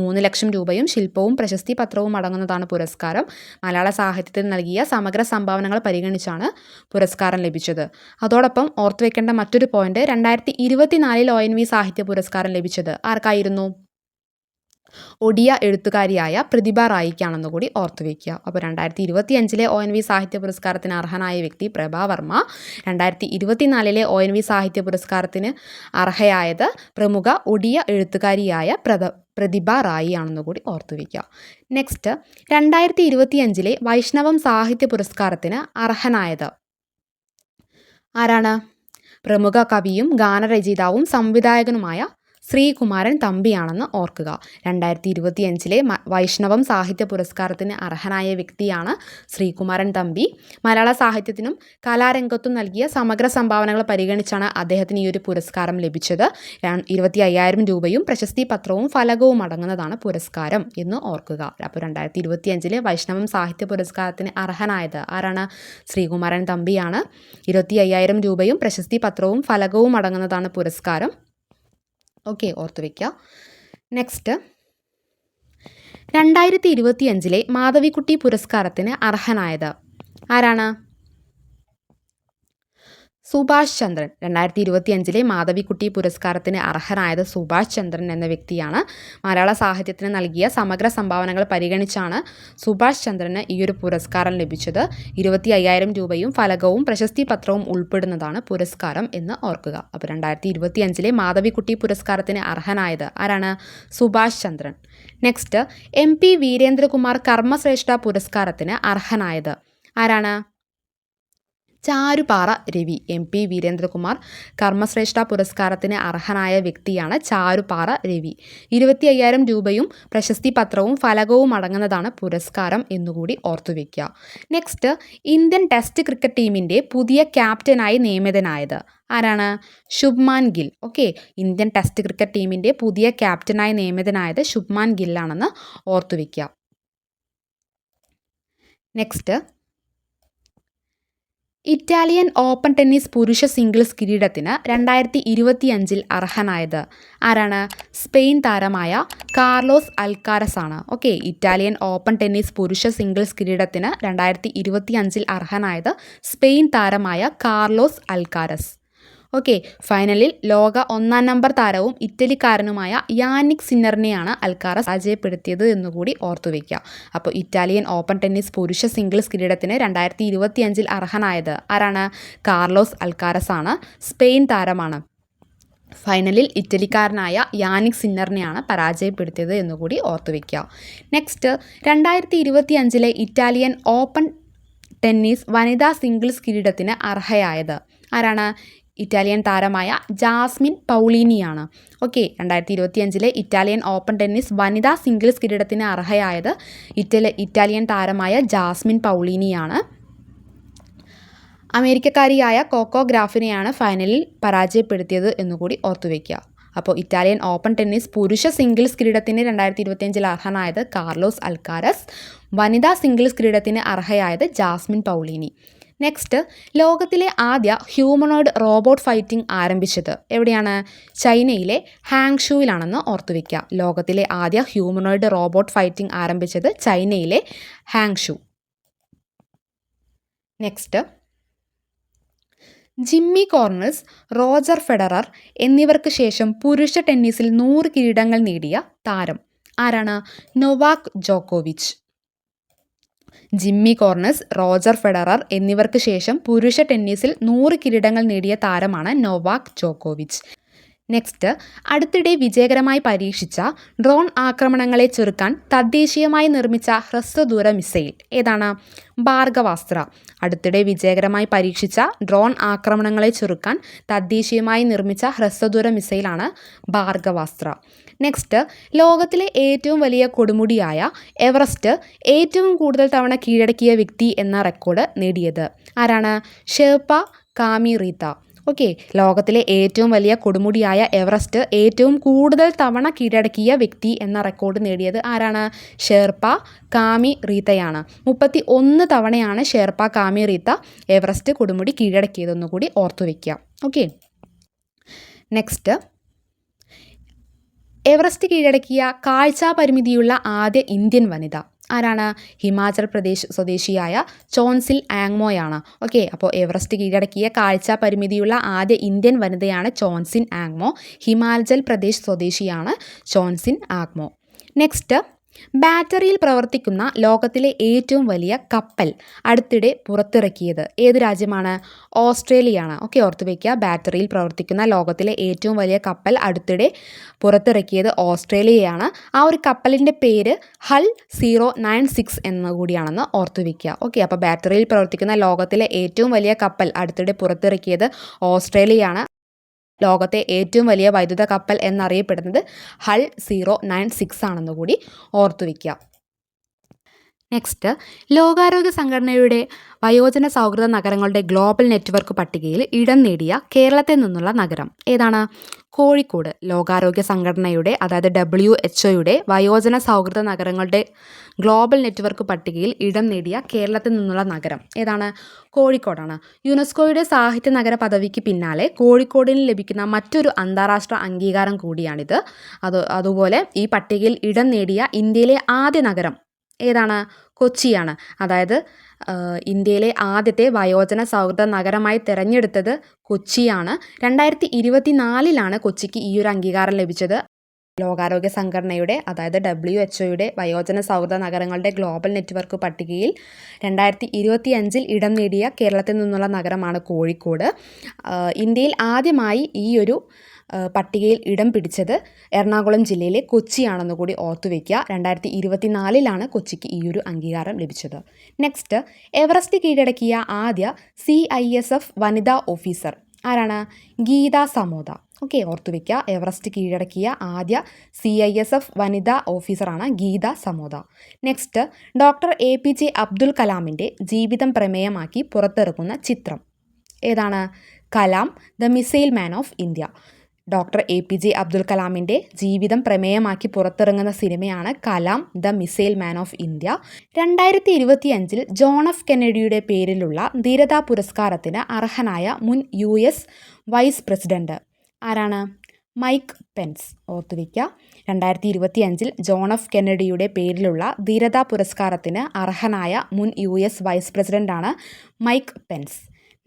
3 ലക്ഷം രൂപയും ശില്പവും പ്രശസ്തി പത്രവും അടങ്ങുന്നതാണ് പുരസ്കാരം. മലയാള സാഹിത്യത്തിൽ നൽകിയ സമഗ്ര സംഭാവനകൾ പരിഗണിച്ചാണ് പുരസ്കാരം ലഭിച്ചത്. അതോടൊപ്പം ഓർത്തുവയ്ക്കേണ്ട മറ്റൊരു പോയിന്റ്, 2024 ONV സാഹിത്യ പുരസ്കാരം ലഭിച്ചത് ആർക്കായിരുന്നു? ഒഡിയ എഴുത്തുകാരിയായ പ്രതിഭ റായിക്കാണെന്ന് കൂടി ഓർത്തുവയ്ക്കുക. അപ്പോൾ 2025 ONV സാഹിത്യ പുരസ്കാരത്തിന് അർഹനായ വ്യക്തി പ്രഭാവർമ്മ. 2024 ONV സാഹിത്യ പുരസ്കാരത്തിന് അർഹയായത് പ്രമുഖ ഒഡിയ എഴുത്തുകാരിയായ പ്രതിഭ റായി ആണെന്ന് കൂടി ഓർത്തുവയ്ക്കുക. നെക്സ്റ്റ്, 2025 വൈഷ്ണവം സാഹിത്യ പുരസ്കാരത്തിന് അർഹനായത് ആരാണ്? പ്രമുഖ കവിയും ഗാനരചയിതാവും സംവിധായകനുമായ ശ്രീകുമാരൻ തമ്പിയാണെന്ന് ഓർക്കുക. 2025 വൈഷ്ണവം സാഹിത്യ പുരസ്കാരത്തിന് അർഹനായ വ്യക്തിയാണ് ശ്രീകുമാരൻ തമ്പി. മലയാള സാഹിത്യത്തിനും കലാരംഗത്തും നൽകിയ സമഗ്ര സംഭാവനകൾ പരിഗണിച്ചാണ് അദ്ദേഹത്തിന് ഈ ഒരു പുരസ്കാരം ലഭിച്ചത്. 25,000 രൂപയും പ്രശസ്തി പത്രവും ഫലകവും അടങ്ങുന്നതാണ് പുരസ്കാരം എന്ന് ഓർക്കുക. അപ്പോൾ 2025 വൈഷ്ണവം സാഹിത്യ പുരസ്കാരത്തിന് അർഹനായത് ആരാണ്? ശ്രീകുമാരൻ തമ്പിയാണ്. 25,000 രൂപയും പ്രശസ്തി പത്രവും ഫലകവും അടങ്ങുന്നതാണ് പുരസ്കാരം. ഓക്കെ, ഓർത്തുവയ്ക്കുക. നെക്സ്റ്റ്, 2025 മാധവിക്കുട്ടി പുരസ്കാരത്തിന് അർഹനായത് ആരാണ്? സുഭാഷ് ചന്ദ്രൻ. 2025 മാധവിക്കുട്ടി പുരസ്കാരത്തിന് അർഹനായത് സുഭാഷ് ചന്ദ്രൻ എന്ന വ്യക്തിയാണ്. മലയാള സാഹിത്യത്തിന് നൽകിയ സമഗ്ര സംഭാവനകൾ പരിഗണിച്ചാണ് സുഭാഷ് ചന്ദ്രന് ഈ ഒരു പുരസ്കാരം ലഭിച്ചത്. 25,000 രൂപയും ഫലകവും പ്രശസ്തി പത്രവും ഉൾപ്പെടുന്നതാണ് പുരസ്കാരം എന്ന് ഓർക്കുക. അപ്പോൾ 2025 മാധവിക്കുട്ടി പുരസ്കാരത്തിന് അർഹനായത് ആരാണ്? സുഭാഷ് ചന്ദ്രൻ. നെക്സ്റ്റ്, MP വീരേന്ദ്രകുമാർ കർമ്മശ്രേഷ്ഠ പുരസ്കാരത്തിന് അർഹനായത് ആരാണ്? ചാരുപാറ രവി. MP വീരേന്ദ്രകുമാർ കർമ്മശ്രേഷ്ഠ പുരസ്കാരത്തിന് അർഹനായ വ്യക്തിയാണ് ചാരുപാറ രവി. 25,000 രൂപയും പ്രശസ്തി പത്രവും ഫലകവും അടങ്ങുന്നതാണ് പുരസ്കാരം എന്നുകൂടി ഓർത്തുവയ്ക്കുക. നെക്സ്റ്റ്, ഇന്ത്യൻ ടെസ്റ്റ് ക്രിക്കറ്റ് ടീമിൻ്റെ പുതിയ ക്യാപ്റ്റനായി നിയമിതനായത് ആരാണ്? Shubman Gill. Okay, Indian test cricket ടീമിൻ്റെ പുതിയ ക്യാപ്റ്റനായി നിയമിതനായത് ശുഭ്മാൻ ഗില്ലാണെന്ന് ഓർത്തുവയ്ക്കുക. നെക്സ്റ്റ്, ഇറ്റാലിയൻ ഓപ്പൺ ടെന്നീസ് പുരുഷ സിംഗിൾസ് കിരീടത്തിന് 2025 അർഹനായത് ആരാണ്? സ്പെയിൻ താരമായ കാർലോസ് അൽക്കാരസ് ആണ്. ഓക്കെ, ഇറ്റാലിയൻ ഓപ്പൺ ടെന്നീസ് പുരുഷ സിംഗിൾസ് കിരീടത്തിന് 2025 അർഹനായത് സ്പെയിൻ താരമായ കാർലോസ് അൽക്കാരസ്. ഓക്കെ, ഫൈനലിൽ ലോക 1-ാം നമ്പർ താരവും ഇറ്റലിക്കാരനുമായ യാനിക് സിന്നറിനെയാണ് അൽക്കാരസ് പരാജയപ്പെടുത്തിയത് എന്നുകൂടി ഓർത്തുവയ്ക്കുക. അപ്പോൾ ഇറ്റാലിയൻ ഓപ്പൺ ടെന്നീസ് പുരുഷ സിംഗിൾസ് കിരീടത്തിന് 2025 അർഹനായത് ആരാണ്? കാർലോസ് അൽക്കാരസ് ആണ്. സ്പെയിൻ താരമാണ്. ഫൈനലിൽ ഇറ്റലിക്കാരനായ യാനിക് സിന്നറിനെയാണ് പരാജയപ്പെടുത്തിയത് എന്നുകൂടി ഓർത്തുവയ്ക്കുക. നെക്സ്റ്റ്, 2025 ഇറ്റാലിയൻ ഓപ്പൺ ടെന്നീസ് വനിതാ സിംഗിൾസ് കിരീടത്തിന് അർഹയായത് ആരാണ്? ഇറ്റാലിയൻ താരമായ ജാസ്മിൻ പൗളീനിയാണ്. ഓക്കെ, 2025 ഇറ്റാലിയൻ ഓപ്പൺ ടെന്നീസ് വനിതാ സിംഗിൾസ് കിരീടത്തിന് അർഹയായത് ഇറ്റാലിയൻ താരമായ ജാസ്മിൻ പൗളീനിയാണ്. അമേരിക്കക്കാരിയായ കോക്കോ ഗ്രാഫിനെയാണ് ഫൈനലിൽ പരാജയപ്പെടുത്തിയത് എന്നുകൂടി ഓർത്തുവയ്ക്കുക. അപ്പോൾ ഇറ്റാലിയൻ ഓപ്പൺ ടെന്നീസ് പുരുഷ സിംഗിൾസ് കിരീടത്തിന് 2025 അർഹനായത് കാർലോസ് അൽക്കാരസ്. വനിതാ സിംഗിൾസ് കിരീടത്തിന് അർഹയായത് ജാസ്മിൻ പൗളീനി. നെക്സ്റ്റ്, ലോകത്തിലെ ആദ്യ ഹ്യൂമനോയിഡ് റോബോട്ട് ഫൈറ്റിംഗ് ആരംഭിച്ചത് എവിടെയാണ്? ചൈനയിലെ ഹാങ്ഷുവിലാണെന്ന് ഓർത്തുവയ്ക്കുക. ലോകത്തിലെ ആദ്യ ഹ്യൂമനോയിഡ് റോബോട്ട് ഫൈറ്റിംഗ് ആരംഭിച്ചത് ചൈനയിലെ Hangzhou. Next, Jimmy Connors, Roger Federer എന്നിവർക്ക് ശേഷം പുരുഷ ടെന്നീസിൽ 100 കിരീടങ്ങൾ നേടിയ താരം ആരാണ്? നൊവാക് ജോക്കോവിച്ച്. ജിമ്മി കോർണൽസ്, റോജർ ഫെഡറർ എന്നിവർക്ക് ശേഷം പുരുഷ ടെന്നീസിൽ 100 കിരീടങ്ങൾ നേടിയ താരമാണ് നൊവാക് ജോക്കോവിച്ച്. നെക്സ്റ്റ്, അടുത്തിടെ വിജയകരമായി പരീക്ഷിച്ച ഡ്രോൺ ആക്രമണങ്ങളെ ചെറുക്കാൻ തദ്ദേശീയമായി നിർമ്മിച്ച ഹ്രസ്വദൂര മിസൈൽ ഏതാണ്? ഭാർഗവാസ്ത്ര. അടുത്തിടെ വിജയകരമായി പരീക്ഷിച്ച ഡ്രോൺ ആക്രമണങ്ങളെ ചെറുക്കാൻ തദ്ദേശീയമായി നിർമ്മിച്ച ഹ്രസ്വദൂര മിസൈലാണ് ഭാർഗവാസ്ത്ര. നെക്സ്റ്റ്, ലോകത്തിലെ ഏറ്റവും വലിയ കൊടുമുടിയായ എവറസ്റ്റ് ഏറ്റവും കൂടുതൽ തവണ കീഴടക്കിയ വ്യക്തി എന്ന റെക്കോർഡ് നേടിയത് ആരാണ്? ഷെർപ്പ കാമി റീത്ത. ഓക്കെ, ലോകത്തിലെ ഏറ്റവും വലിയ കൊടുമുടിയായ എവറസ്റ്റ് ഏറ്റവും കൂടുതൽ തവണ കീഴടക്കിയ വ്യക്തി എന്ന റെക്കോർഡ് നേടിയത് ആരാണ്? ഷെർപ്പ കാമി റീത്തയാണ്. 31 തവണയാണ് ഷെർപ്പ കാമി റീത്ത എവറസ്റ്റ് കൊടുമുടി കീഴടക്കിയതെന്നുകൂടി ഓർത്തുവയ്ക്കുക. ഓക്കെ, നെക്സ്റ്റ്, എവറസ്റ്റ് കീഴടക്കിയ കാഴ്ചാ പരിമിതിയുള്ള ആദ്യ ഇന്ത്യൻ വനിത ആരാണ്? ഹിമാചൽ പ്രദേശ് സ്വദേശിയായ ചോൻസിൽ ആങ്മോയാണ്. ഓക്കെ, അപ്പോൾ എവറസ്റ്റ് കീഴടക്കിയ കാഴ്ചാ പരിമിതിയുള്ള ആദ്യ ഇന്ത്യൻ വനിതയാണ് ചോൻസിൻ ആങ്മോ. ഹിമാചൽ പ്രദേശ് സ്വദേശിയാണ് ചോൻസിൻ ആങ്മോ. നെക്സ്റ്റ്, ബാറ്ററിയിൽ പ്രവർത്തിക്കുന്ന ലോകത്തിലെ ഏറ്റവും വലിയ കപ്പൽ അടുത്തിടെ പുറത്തിറക്കിയത് ഏത് രാജ്യമാണ്? ഓസ്ട്രേലിയയാണ്. ഓക്കെ, ഓർത്തുവയ്ക്കുക. ബാറ്ററിയിൽ പ്രവർത്തിക്കുന്ന ലോകത്തിലെ ഏറ്റവും വലിയ കപ്പൽ അടുത്തിടെ പുറത്തിറക്കിയത് ഓസ്ട്രേലിയയാണ്. ആ ഒരു കപ്പലിൻ്റെ പേര് ഹൾ 096 എന്നുകൂടിയാണെന്ന് ഓർത്തുവയ്ക്കുക. ഓക്കെ, അപ്പോൾ ബാറ്ററിയിൽ പ്രവർത്തിക്കുന്ന ലോകത്തിലെ ഏറ്റവും വലിയ കപ്പൽ അടുത്തിടെ പുറത്തിറക്കിയത് ഓസ്ട്രേലിയയാണ്. ലോകത്തെ ഏറ്റവും വലിയ വൈദ്യുത കപ്പൽ എന്നറിയപ്പെടുന്നത് ഹൾ 096 ആണെന്ന് കൂടി ഓർത്തുവയ്ക്കുക. നെക്സ്റ്റ്, ലോകാരോഗ്യ സംഘടനയുടെ വയോജന സൗഹൃദ നഗരങ്ങളുടെ ഗ്ലോബൽ നെറ്റ്വർക്ക് പട്ടികയിൽ ഇടം നേടിയ കേരളത്തിൽ നിന്നുള്ള നഗരം ഏതാണ്? കോഴിക്കോട്. ലോകാരോഗ്യ സംഘടനയുടെ അതായത് WHO വയോജന സൗഹൃദ നഗരങ്ങളുടെ ഗ്ലോബൽ നെറ്റ്വർക്ക് പട്ടികയിൽ ഇടം നേടിയ കേരളത്തിൽ നിന്നുള്ള നഗരം ഏതാണ്? കോഴിക്കോടാണ്. യുനെസ്കോയുടെ സാഹിത്യ നഗര പദവിക്ക് പിന്നാലെ കോഴിക്കോടിന് ലഭിക്കുന്ന മറ്റൊരു അന്താരാഷ്ട്ര അംഗീകാരം കൂടിയാണിത്. അതുപോലെ ഈ പട്ടികയിൽ ഇടം നേടിയ ഇന്ത്യയിലെ ആദ്യ നഗരം ഏതാണ്? കൊച്ചിയാണ്. അതായത് ഇന്ത്യയിലെ ആദ്യത്തെ വയോജന സൗഹൃദ നഗരമായി തിരഞ്ഞെടുത്തത് കൊച്ചിയാണ്. 2024 കൊച്ചിക്ക് ഈ ഒരു അംഗീകാരം ലഭിച്ചത്. ലോകാരോഗ്യ സംഘടനയുടെ അതായത് WHO വയോജന സൗഹൃദ നഗരങ്ങളുടെ ഗ്ലോബൽ നെറ്റ്വർക്ക് പട്ടികയിൽ 2025 ഇടം നേടിയ കേരളത്തിൽ നിന്നുള്ള നഗരമാണ് കോഴിക്കോട്. ഇന്ത്യയിൽ ആദ്യമായി ഈ ഒരു പട്ടികയിൽ ഇടം പിടിച്ചത് എറണാകുളം ജില്ലയിലെ കൊച്ചിയാണെന്ന് കൂടി ഓർത്തുവയ്ക്കുക. 2024 കൊച്ചിക്ക് ഈ ഒരു അംഗീകാരം ലഭിച്ചത്. നെക്സ്റ്റ്, എവറസ്റ്റ് കീഴടക്കിയ ആദ്യ CISF വനിതാ ഓഫീസർ ആരാണ്? ഗീത സമോദ. ഓക്കെ, ഓർത്തുവയ്ക്കുക. എവറസ്റ്റ് കീഴടക്കിയ ആദ്യ CISF വനിതാ ഓഫീസറാണ് Geeta Samota. Next, doctor APJ Abdul കലാമിൻ്റെ ജീവിതം പ്രമേയമാക്കി പുറത്തിറക്കുന്ന ചിത്രം ഏതാണ്? Kalam the missile man of India. Doctor APJ Abdul കലാമിൻ്റെ ജീവിതം പ്രമേയമാക്കി പുറത്തിറങ്ങുന്ന സിനിമയാണ് Kalam the missile man of India. 2025 John F കെന്നഡിയുടെ പേരിലുള്ള ധീരതാ പുരസ്കാരത്തിന് അർഹനായ മുൻ US വൈസ് പ്രസിഡന്റ് ആരാണ്? Mike Pence. ഓർത്തുവയ്ക്കുക. 2025 ജോൺ എഫ് കെന്നഡിയുടെ പേരിലുള്ള ധീരതാ പുരസ്കാരത്തിന് അർഹനായ മുൻ US വൈസ് പ്രസിഡന്റാണ് Mike Pence.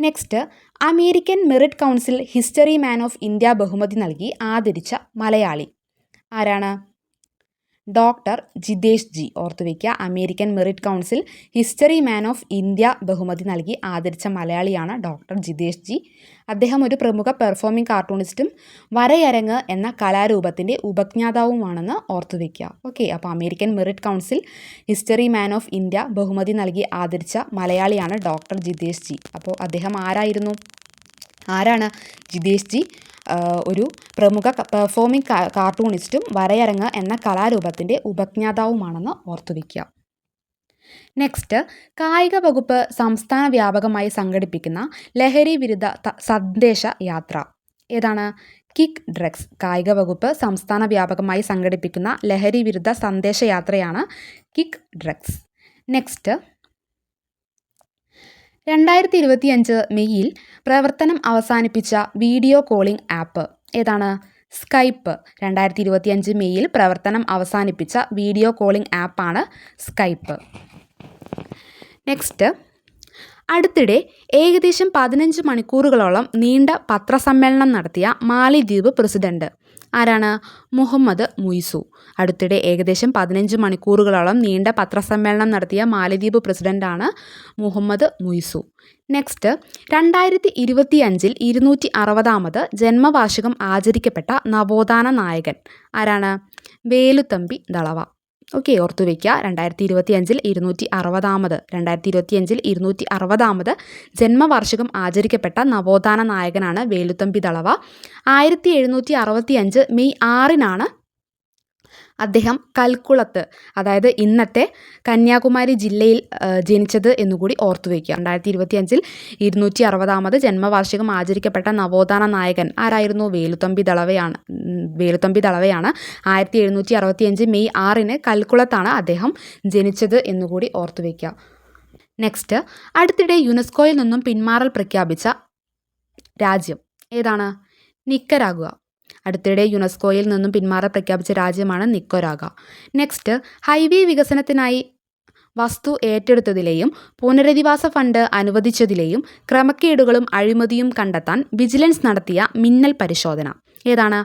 Next, American merit council history man of India ബഹുമതി നൽകി ആദരിച്ച മലയാളി ആരാണ്? Doctor Jithesh G. ഓർത്തുവയ്ക്കുക, American merit council history man of India ബഹുമതി നൽകി ആദരിച്ച മലയാളിയാണ് ഡോക്ടർ ജിതേഷ് ജി. അദ്ദേഹം ഒരു പ്രമുഖ പെർഫോമിംഗ് കാർട്ടൂണിസ്റ്റും വരയരങ്ങ് എന്ന കലാരൂപത്തിൻ്റെ ഉപജ്ഞാതാവുമാണെന്ന് ഓർത്തുവയ്ക്കുക. ഓക്കെ, അപ്പോൾ American merit council history man of India ബഹുമതി നൽകി ആദരിച്ച മലയാളിയാണ് ഡോക്ടർ ജിതേഷ് ജി. അപ്പോൾ അദ്ദേഹം ആരാണ് ജിതേഷ് ജി? ഒരു പ്രമുഖ പെർഫോമിംഗ് കാർട്ടൂണിസ്റ്റും വരയരങ്ങ് എന്ന കലാരൂപത്തിൻ്റെ ഉപജ്ഞാതാവുമാണെന്ന് ഓർത്തുവയ്ക്കുക. നെക്സ്റ്റ്, കായിക വകുപ്പ് സംസ്ഥാന വ്യാപകമായി സംഘടിപ്പിക്കുന്ന ലഹരി വിരുദ്ധ സന്ദേശ യാത്ര ഏതാണ്? Kick drugs. കായിക വകുപ്പ് സംസ്ഥാന വ്യാപകമായി സംഘടിപ്പിക്കുന്ന ലഹരി വിരുദ്ധ സന്ദേശയാത്രയാണ് കിക്ക് ഡ്രഗ്സ്. നെക്സ്റ്റ്, 2025 മെയ്യിൽ പ്രവർത്തനം അവസാനിപ്പിച്ച വീഡിയോ കോളിംഗ് ആപ്പ് ഏതാണ്? സ്കൈപ്പ്. 2025 മെയ്യിൽ പ്രവർത്തനം അവസാനിപ്പിച്ച വീഡിയോ കോളിംഗ് ആപ്പാണ് സ്കൈപ്പ്. നെക്സ്റ്റ്, അടുത്തിടെ ഏകദേശം 15 മണിക്കൂറുകളോളം നീണ്ട പത്രസമ്മേളനം നടത്തിയ മാലിദ്വീപ് പ്രസിഡന്റ് ആരാണ്? മുഹമ്മദ് മുയ്സു. അടുത്തിടെ ഏകദേശം 15 മണിക്കൂറുകളോളം നീണ്ട പത്രസമ്മേളനം നടത്തിയ മാലിദ്വീപ് പ്രസിഡന്റാണ് മുഹമ്മദ് മുയ്സു. നെക്സ്റ്റ്, 2025 260ാമത് ജന്മവാർഷികം ആചരിക്കപ്പെട്ട നവോത്ഥാന നായകൻ ആരാണ്? വേലുത്തമ്പി ദളവ. ഓക്കെ, ഓർത്തുവയ്ക്കുക, 2025 260ാമത് ജന്മവാർഷികം ആചരിക്കപ്പെട്ട നവോത്ഥാന നായകനാണ് വേലുത്തമ്പി ദളവ. 1765 മെയ് 6-നാണ് അദ്ദേഹം കൽക്കുളത്ത്, അതായത് ഇന്നത്തെ കന്യാകുമാരി ജില്ലയിൽ ജനിച്ചത് എന്നുകൂടി ഓർത്തുവയ്ക്കുക. 2025 260ാമത് ജന്മവാർഷികം ആചരിക്കപ്പെട്ട നവോത്ഥാന നായകൻ ആരായിരുന്നു? വേലുത്തമ്പി ദളവയാണ്. 1765 മെയ് 6-ന് കൽക്കുളത്താണ് അദ്ദേഹം ജനിച്ചത് എന്നുകൂടി ഓർത്തുവയ്ക്കുക. നെക്സ്റ്റ്, അടുത്തിടെ യുനെസ്കോയിൽ നിന്നും പിന്മാറൽ പ്രഖ്യാപിച്ച രാജ്യം ഏതാണ്? നിക്കരാഗുവ. അടുത്തിടെ യുനെസ്കോയിൽ നിന്നും പിന്മാറൽ പ്രഖ്യാപിച്ച രാജ്യമാണ് നിക്കരാഗുവ. നെക്സ്റ്റ്, ഹൈവേ വികസനത്തിനായി വസ്തു ഏറ്റെടുത്തതിലെയും പുനരധിവാസ ഫണ്ട് അനുവദിച്ചതിലെയും ക്രമക്കേടുകളും അഴിമതിയും കണ്ടെത്താൻ വിജിലൻസ് നടത്തിയ മിന്നൽ പരിശോധന ഏതാണ്?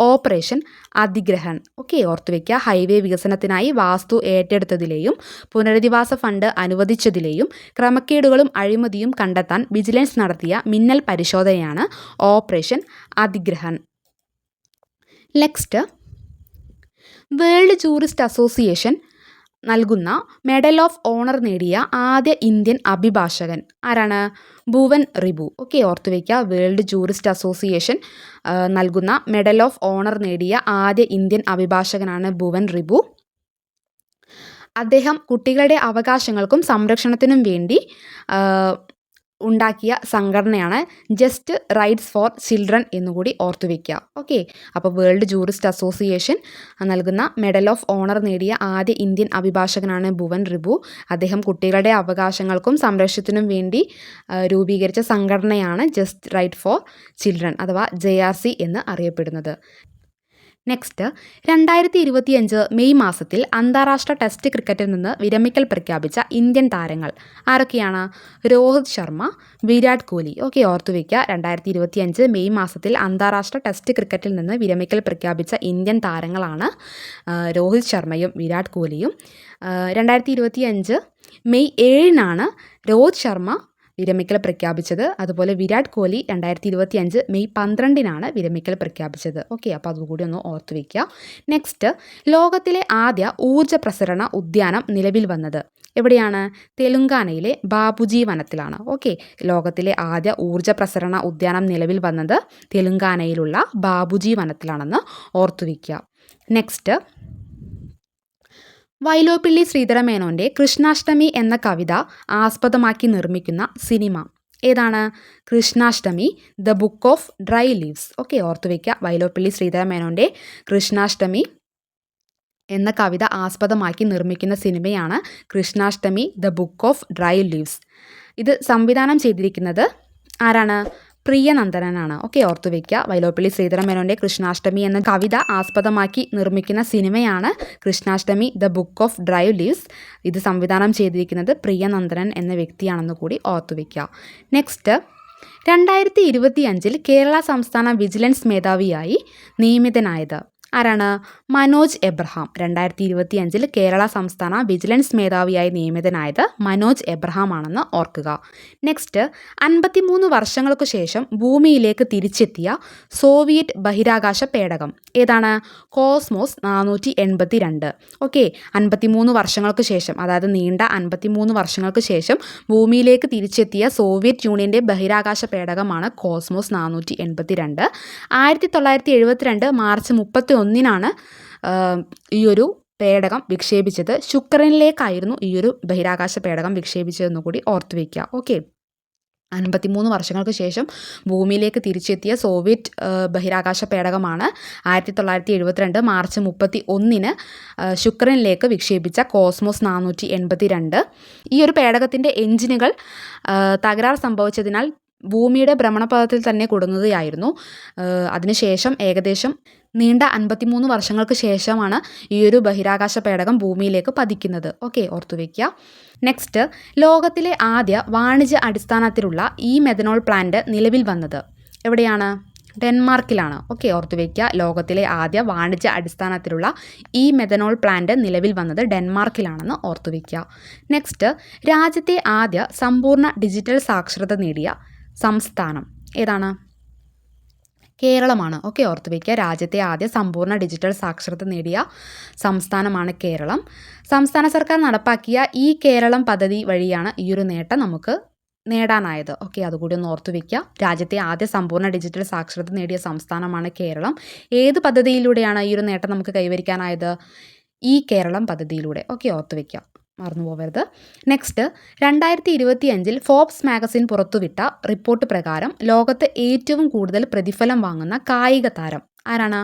ഓപ്പറേഷൻ അധിഗ്രഹൺ. ഓക്കെ, ഓർത്തുവയ്ക്കുക, ഹൈവേ വികസനത്തിനായി വാസ്തു ഏറ്റെടുത്തതിലെയും പുനരധിവാസ ഫണ്ട് അനുവദിച്ചതിലെയും ക്രമക്കേടുകളും അഴിമതിയും കണ്ടെത്താൻ വിജിലൻസ് നടത്തിയ മിന്നൽ പരിശോധനയാണ് operation Adhigrahan. Next, world tourist association നൽകുന്ന മെഡൽ ഓഫ് ഓണർ നേടിയ ആദ്യ ഇന്ത്യൻ അഭിഭാഷകൻ ആരാണ്? ഭുവൻ റിബു. ഓക്കെ, ഓർത്തുവയ്ക്കുക, വേൾഡ് ടൂറിസ്റ്റ് അസോസിയേഷൻ നൽകുന്ന മെഡൽ ഓഫ് ഓണർ നേടിയ ആദ്യ ഇന്ത്യൻ അഭിഭാഷകനാണ് ഭുവൻ റിബു. അദ്ദേഹം കുട്ടികളുടെ അവകാശങ്ങൾക്കും സംരക്ഷണത്തിനും വേണ്ടി ഉണ്ടാക്കിയ സംഘടനയാണ് ജസ്റ്റ് റൈറ്റ്സ് ഫോർ ചിൽഡ്രൻ എന്നുകൂടി ഓർത്തുവയ്ക്കുക. ഓക്കെ, അപ്പോൾ വേൾഡ് ടൂറിസ്റ്റ് അസോസിയേഷൻ നൽകുന്ന മെഡൽ ഓഫ് ഓണർ നേടിയ ആദ്യ ഇന്ത്യൻ അഭിഭാഷകനാണ് ഭുവൻ റിബു. അദ്ദേഹം കുട്ടികളുടെ അവകാശങ്ങൾക്കും സംരക്ഷണത്തിനും വേണ്ടി രൂപീകരിച്ച സംഘടനയാണ് ജസ്റ്റ് റൈറ്റ് ഫോർ ചിൽഡ്രൻ അഥവാ JRC എന്ന് അറിയപ്പെടുന്നത്. നെക്സ്റ്റ്, 2025 മെയ് മാസത്തിൽ അന്താരാഷ്ട്ര ടെസ്റ്റ് ക്രിക്കറ്റിൽ നിന്ന് വിരമിക്കൽ പ്രഖ്യാപിച്ച ഇന്ത്യൻ താരങ്ങൾ ആരൊക്കെയാണ്? രോഹിത് ശർമ്മ, വിരാട് കോഹ്ലി. ഓക്കെ, ഓർത്തുവയ്ക്കുക, 2025 മെയ് മാസത്തിൽ അന്താരാഷ്ട്ര ടെസ്റ്റ് ക്രിക്കറ്റിൽ നിന്ന് വിരമിക്കൽ പ്രഖ്യാപിച്ച ഇന്ത്യൻ താരങ്ങളാണ് രോഹിത് ശർമ്മയും വിരാട് കോഹ്ലിയും. 2025 മെയ് 7-നാണ് രോഹിത് ശർമ്മ വിരമിക്കൽ പ്രഖ്യാപിച്ചത്. അതുപോലെ വിരാട് കോഹ്ലി 2025 മെയ് 12-നാണ് വിരമിക്കൽ പ്രഖ്യാപിച്ചത്. ഓക്കെ, അപ്പോൾ അതുകൂടി ഒന്ന് ഓർത്തു വയ്ക്കുക. നെക്സ്റ്റ്, ലോകത്തിലെ ആദ്യ ഊർജ്ജ പ്രസരണ ഉദ്യാനം നിലവിൽ വന്നത് എവിടെയാണ്? തെലുങ്കാനയിലെ ബാബുജി വനത്തിലാണ്. ഓക്കെ, ലോകത്തിലെ ആദ്യ ഊർജ്ജ പ്രസരണ ഉദ്യാനം നിലവിൽ വന്നത് തെലുങ്കാനയിലുള്ള ബാബുജി വനത്തിലാണെന്ന് ഓർത്തു വയ്ക്കുക. നെക്സ്റ്റ്, വൈലോപ്പിള്ളി ശ്രീധരമേനോൻ്റെ കൃഷ്ണാഷ്ടമി എന്ന കവിത ആസ്പദമാക്കി നിർമ്മിക്കുന്ന സിനിമ ഏതാണ്? Krishnashtami the book of dry leaves. Okay, ഓർത്തുവയ്ക്കുക, വൈലോപ്പിള്ളി ശ്രീധരമേനോൻ്റെ കൃഷ്ണാഷ്ടമി എന്ന കവിത ആസ്പദമാക്കി നിർമ്മിക്കുന്ന സിനിമയാണ് Krishnashtami the book of dry leaves. ഇത് സംവിധാനം ചെയ്തിരിക്കുന്നത് ആരാണ്? പ്രിയനന്ദനാണ്. ഓക്കെ, ഓർത്തുവയ്ക്കുക, വൈലോപ്പിള്ളി ശ്രീധരമേനോൻ്റെ കൃഷ്ണാഷ്ടമി എന്ന കവിത ആസ്പദമാക്കി നിർമ്മിക്കുന്ന സിനിമയാണ് Krishnashtami the book of dry leaves. ഇത് സംവിധാനം ചെയ്തിരിക്കുന്നത് പ്രിയനന്ദനൻ എന്ന വ്യക്തിയാണെന്ന് കൂടി ഓർത്തുവയ്ക്കുക. നെക്സ്റ്റ്, 2025 കേരള സംസ്ഥാന വിജിലൻസ് മേധാവിയായി നിയമിതനായത് ആരാണ്? മനോജ് എബ്രഹാം. 2025 കേരള സംസ്ഥാന വിജിലൻസ് മേധാവിയായി നിയമിതനായത് മനോജ് എബ്രഹാം ആണെന്ന് ഓർക്കുക. നെക്സ്റ്റ്, 53 വർഷങ്ങൾക്ക് ശേഷം ഭൂമിയിലേക്ക് തിരിച്ചെത്തിയ സോവിയറ്റ് ബഹിരാകാശ പേടകം ഏതാണ്? കോസ്മോസ് 482. ഓക്കെ, 53 വർഷങ്ങൾക്ക് ശേഷം, അതായത് നീണ്ട 53 വർഷങ്ങൾക്ക് ശേഷം ഭൂമിയിലേക്ക് തിരിച്ചെത്തിയ സോവിയറ്റ് യൂണിയൻ്റെ ബഹിരാകാശ പേടകമാണ് കോസ്മോസ് 482. 1972 മാർച്ച് 31 ഈ ഒരു പേടകം വിക്ഷേപിച്ചത്. ശുക്രനിലേക്കായിരുന്നു ഈ ഒരു ബഹിരാകാശ പേടകം വിക്ഷേപിച്ചതെന്ന് കൂടി ഓർത്തു വയ്ക്കുക. ഓക്കെ, 53 വർഷങ്ങൾക്ക് ശേഷം ഭൂമിയിലേക്ക് തിരിച്ചെത്തിയ സോവിയറ്റ് ബഹിരാകാശ പേടകമാണ് 1972 മാർച്ച് 31 ശുക്രനിലേക്ക് വിക്ഷേപിച്ച കോസ്മോസ് 482. ഈ ഒരു പേടകത്തിൻ്റെ എഞ്ചിനുകൾ തകരാർ സംഭവിച്ചതിനാൽ ഭൂമിയുടെ ഭ്രമണപഥത്തിൽ തന്നെ കുടുങ്ങുകയായിരുന്നു. അതിനുശേഷം ഏകദേശം നീണ്ട 53 വർഷങ്ങൾക്ക് ശേഷമാണ് ഈ ഒരു ബഹിരാകാശ പേടകം ഭൂമിയിലേക്ക് പതിക്കുന്നത്. ഓക്കെ, ഓർത്തു വയ്ക്കുക. നെക്സ്റ്റ്, ലോകത്തിലെ ആദ്യ വാണിജ്യ അടിസ്ഥാനത്തിലുള്ള ഈ മെഥനോൾ പ്ലാന്റ് നിലവിൽ വന്നത് എവിടെയാണ്? ഡെൻമാർക്കിലാണ്. ഓക്കെ, ഓർത്തു വയ്ക്കുക. ലോകത്തിലെ ആദ്യ വാണിജ്യ അടിസ്ഥാനത്തിലുള്ള ഈ മെഥനോൾ പ്ലാന്റ് നിലവിൽ വന്നത് ഡെൻമാർക്കിലാണെന്ന് ഓർത്തു വയ്ക്കുക. നെക്സ്റ്റ്, രാജ്യത്തെ ആദ്യ സമ്പൂർണ്ണ ഡിജിറ്റൽ സാക്ഷരത നേടിയ സംസ്ഥാനം ഏതാണ്? കേരളമാണ്. ഓക്കെ, ഓർത്ത് വയ്ക്കുക. രാജ്യത്തെ ആദ്യ സമ്പൂർണ്ണ ഡിജിറ്റൽ സാക്ഷരത നേടിയ സംസ്ഥാനമാണ് കേരളം. സംസ്ഥാന സർക്കാർ നടപ്പാക്കിയ ഈ കേരളം പദ്ധതി വഴിയാണ് ഈ ഒരു നേട്ടം നമുക്ക് നേടാനായത്. ഓക്കെ, അതുകൂടി ഒന്ന് ഓർത്തു വയ്ക്കുക. രാജ്യത്തെ ആദ്യ സമ്പൂർണ്ണ ഡിജിറ്റൽ സാക്ഷരത നേടിയ സംസ്ഥാനമാണ് കേരളം. ഏത് പദ്ധതിയിലൂടെയാണ് ഈ ഒരു നേട്ടം നമുക്ക് കൈവരിക്കാനായത്? ഈ കേരളം പദ്ധതിയിലൂടെ. ഓക്കെ, ഓർത്തു വയ്ക്കുക, മറന്നു പോകരുത്. നെക്സ്റ്റ്, 2025 ഫോബ്സ് മാഗസിൻ പുറത്തുവിട്ട റിപ്പോർട്ട് പ്രകാരം ലോകത്ത് ഏറ്റവും കൂടുതൽ പ്രതിഫലം വാങ്ങുന്ന കായിക താരം ആരാണ്?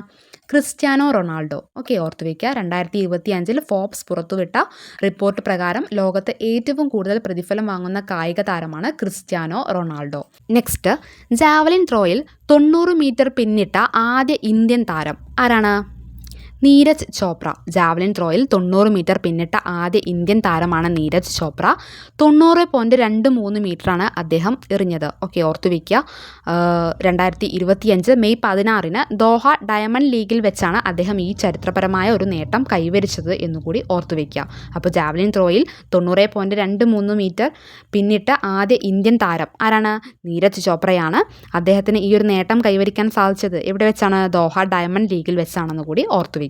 Cristiano Ronaldo. ഓക്കെ, ഓർത്തു വയ്ക്കുക. 2025 ഫോബ്സ് പുറത്തുവിട്ട റിപ്പോർട്ട് പ്രകാരം ലോകത്ത് ഏറ്റവും കൂടുതൽ പ്രതിഫലം വാങ്ങുന്ന കായിക താരമാണ് ക്രിസ്ത്യാനോ റൊണാൾഡോ. നെക്സ്റ്റ്, ജാവലിൻ ത്രോയിൽ 90 മീറ്റർ പിന്നിട്ട ആദ്യ ഇന്ത്യൻ താരം ആരാണ്? നീരജ് ചോപ്ര. ജാവലിൻ ത്രോയിൽ 90 മീറ്റർ പിന്നിട്ട ആദ്യ ഇന്ത്യൻ താരമാണ് നീരജ് ചോപ്ര. 90.23 മീറ്ററാണ് അദ്ദേഹം എറിഞ്ഞത്. ഓക്കെ, ഓർത്തു വയ്ക്കുക. 2025 മെയ് 16 ദോഹ ഡയമണ്ട് ലീഗിൽ വെച്ചാണ് അദ്ദേഹം ഈ ചരിത്രപരമായ ഒരു നേട്ടം കൈവരിച്ചത് എന്നുകൂടി ഓർത്തു വയ്ക്കുക. അപ്പോൾ ജാവലിൻ ത്രോയിൽ 90.23 മീറ്റർ പിന്നിട്ട ആദ്യ ഇന്ത്യൻ താരം ആരാണ്? നീരജ് ചോപ്രയാണ്. അദ്ദേഹത്തിന് ഈ ഒരു നേട്ടം കൈവരിക്കാൻ സാധിച്ചത് എവിടെ വെച്ചാണ്? ദോഹ ഡയമണ്ട് ലീഗിൽ വെച്ചാണെന്ന് കൂടി ഓർത്തു വയ്ക്കുക.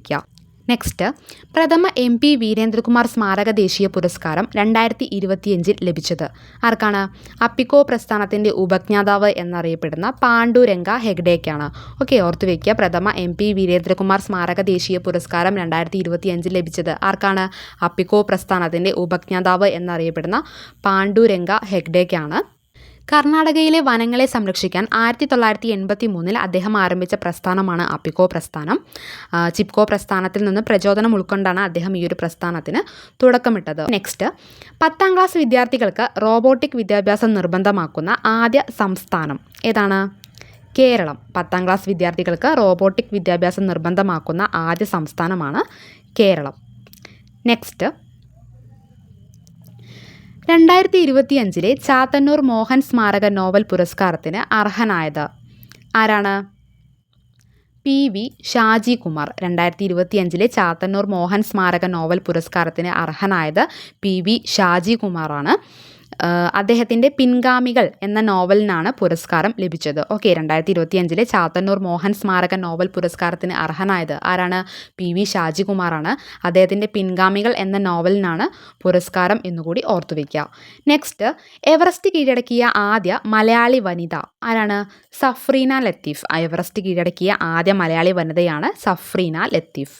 നെക്സ്റ്റ്, പ്രഥമ MP വീരേന്ദ്രകുമാർ സ്മാരക ദേശീയ പുരസ്കാരം 2025 ലഭിച്ചത് ആർക്കാണ്? അപ്പിക്കോ പ്രസ്ഥാനത്തിൻ്റെ ഉപജ്ഞാതാവ് എന്നറിയപ്പെടുന്ന പാണ്ഡുരംഗ ഹെഗ്ഡെയ്ക്കാണ്. ഓക്കെ, ഓർത്തു വയ്ക്കുക. പ്രഥമ MP വീരേന്ദ്രകുമാർ സ്മാരക ദേശീയ പുരസ്കാരം 2025 ലഭിച്ചത് ആർക്കാണ്? അപ്പിക്കോ പ്രസ്ഥാനത്തിൻ്റെ ഉപജ്ഞാതാവ് എന്നറിയപ്പെടുന്ന പാണ്ഡുരംഗ ഹെഗ്ഡെയ്ക്കാണ്. കർണാടകയിലെ വനങ്ങളെ സംരക്ഷിക്കാൻ 1983 അദ്ദേഹം ആരംഭിച്ച പ്രസ്ഥാനമാണ് അപ്പിക്കോ പ്രസ്ഥാനം. ചിപ്കോ പ്രസ്ഥാനത്തിൽ നിന്ന് പ്രചോദനം ഉൾക്കൊണ്ടാണ് അദ്ദേഹം ഈ ഒരു പ്രസ്ഥാനത്തിന് തുടക്കമിട്ടത്. നെക്സ്റ്റ്, 10ാം ക്ലാസ് വിദ്യാർത്ഥികൾക്ക് റോബോട്ടിക് വിദ്യാഭ്യാസം നിർബന്ധമാക്കുന്ന ആദ്യ സംസ്ഥാനം ഏതാണ്? കേരളം. 10ാം ക്ലാസ് വിദ്യാർത്ഥികൾക്ക് റോബോട്ടിക് വിദ്യാഭ്യാസം നിർബന്ധമാക്കുന്ന ആദ്യ സംസ്ഥാനമാണ് കേരളം. നെക്സ്റ്റ്, 2025 ചാത്തന്നൂർ മോഹൻ സ്മാരക നോവൽ പുരസ്കാരത്തിന് അർഹനായത് ആരാണ്? PV ഷാജി കുമാർ. 2025 ചാത്തന്നൂർ മോഹൻ സ്മാരക നോവൽ പുരസ്കാരത്തിന് അർഹനായത് PV ഷാജി കുമാറാണ്. അദ്ദേഹത്തിൻ്റെ പിൻഗാമികൾ എന്ന നോവലിനാണ് പുരസ്കാരം ലഭിച്ചത്. ഓക്കെ, 2025 ചാത്തന്നൂർ മോഹൻ സ്മാരക നോവൽ പുരസ്കാരത്തിന് അർഹനായത് ആരാണ്? PV ഷാജി കുമാറാണ്. അദ്ദേഹത്തിൻ്റെ പിൻഗാമികൾ എന്ന നോവലിനാണ് പുരസ്കാരം എന്നുകൂടി ഓർത്തു വയ്ക്കുക. നെക്സ്റ്റ്, എവറസ്റ്റ് കീഴടക്കിയ ആദ്യ മലയാളി വനിത ആരാണ്? സഫ്രീന ലത്തീഫ്. എവറസ്റ്റ് കീഴടക്കിയ ആദ്യ മലയാളി വനിതയാണ് Safreena Latheef.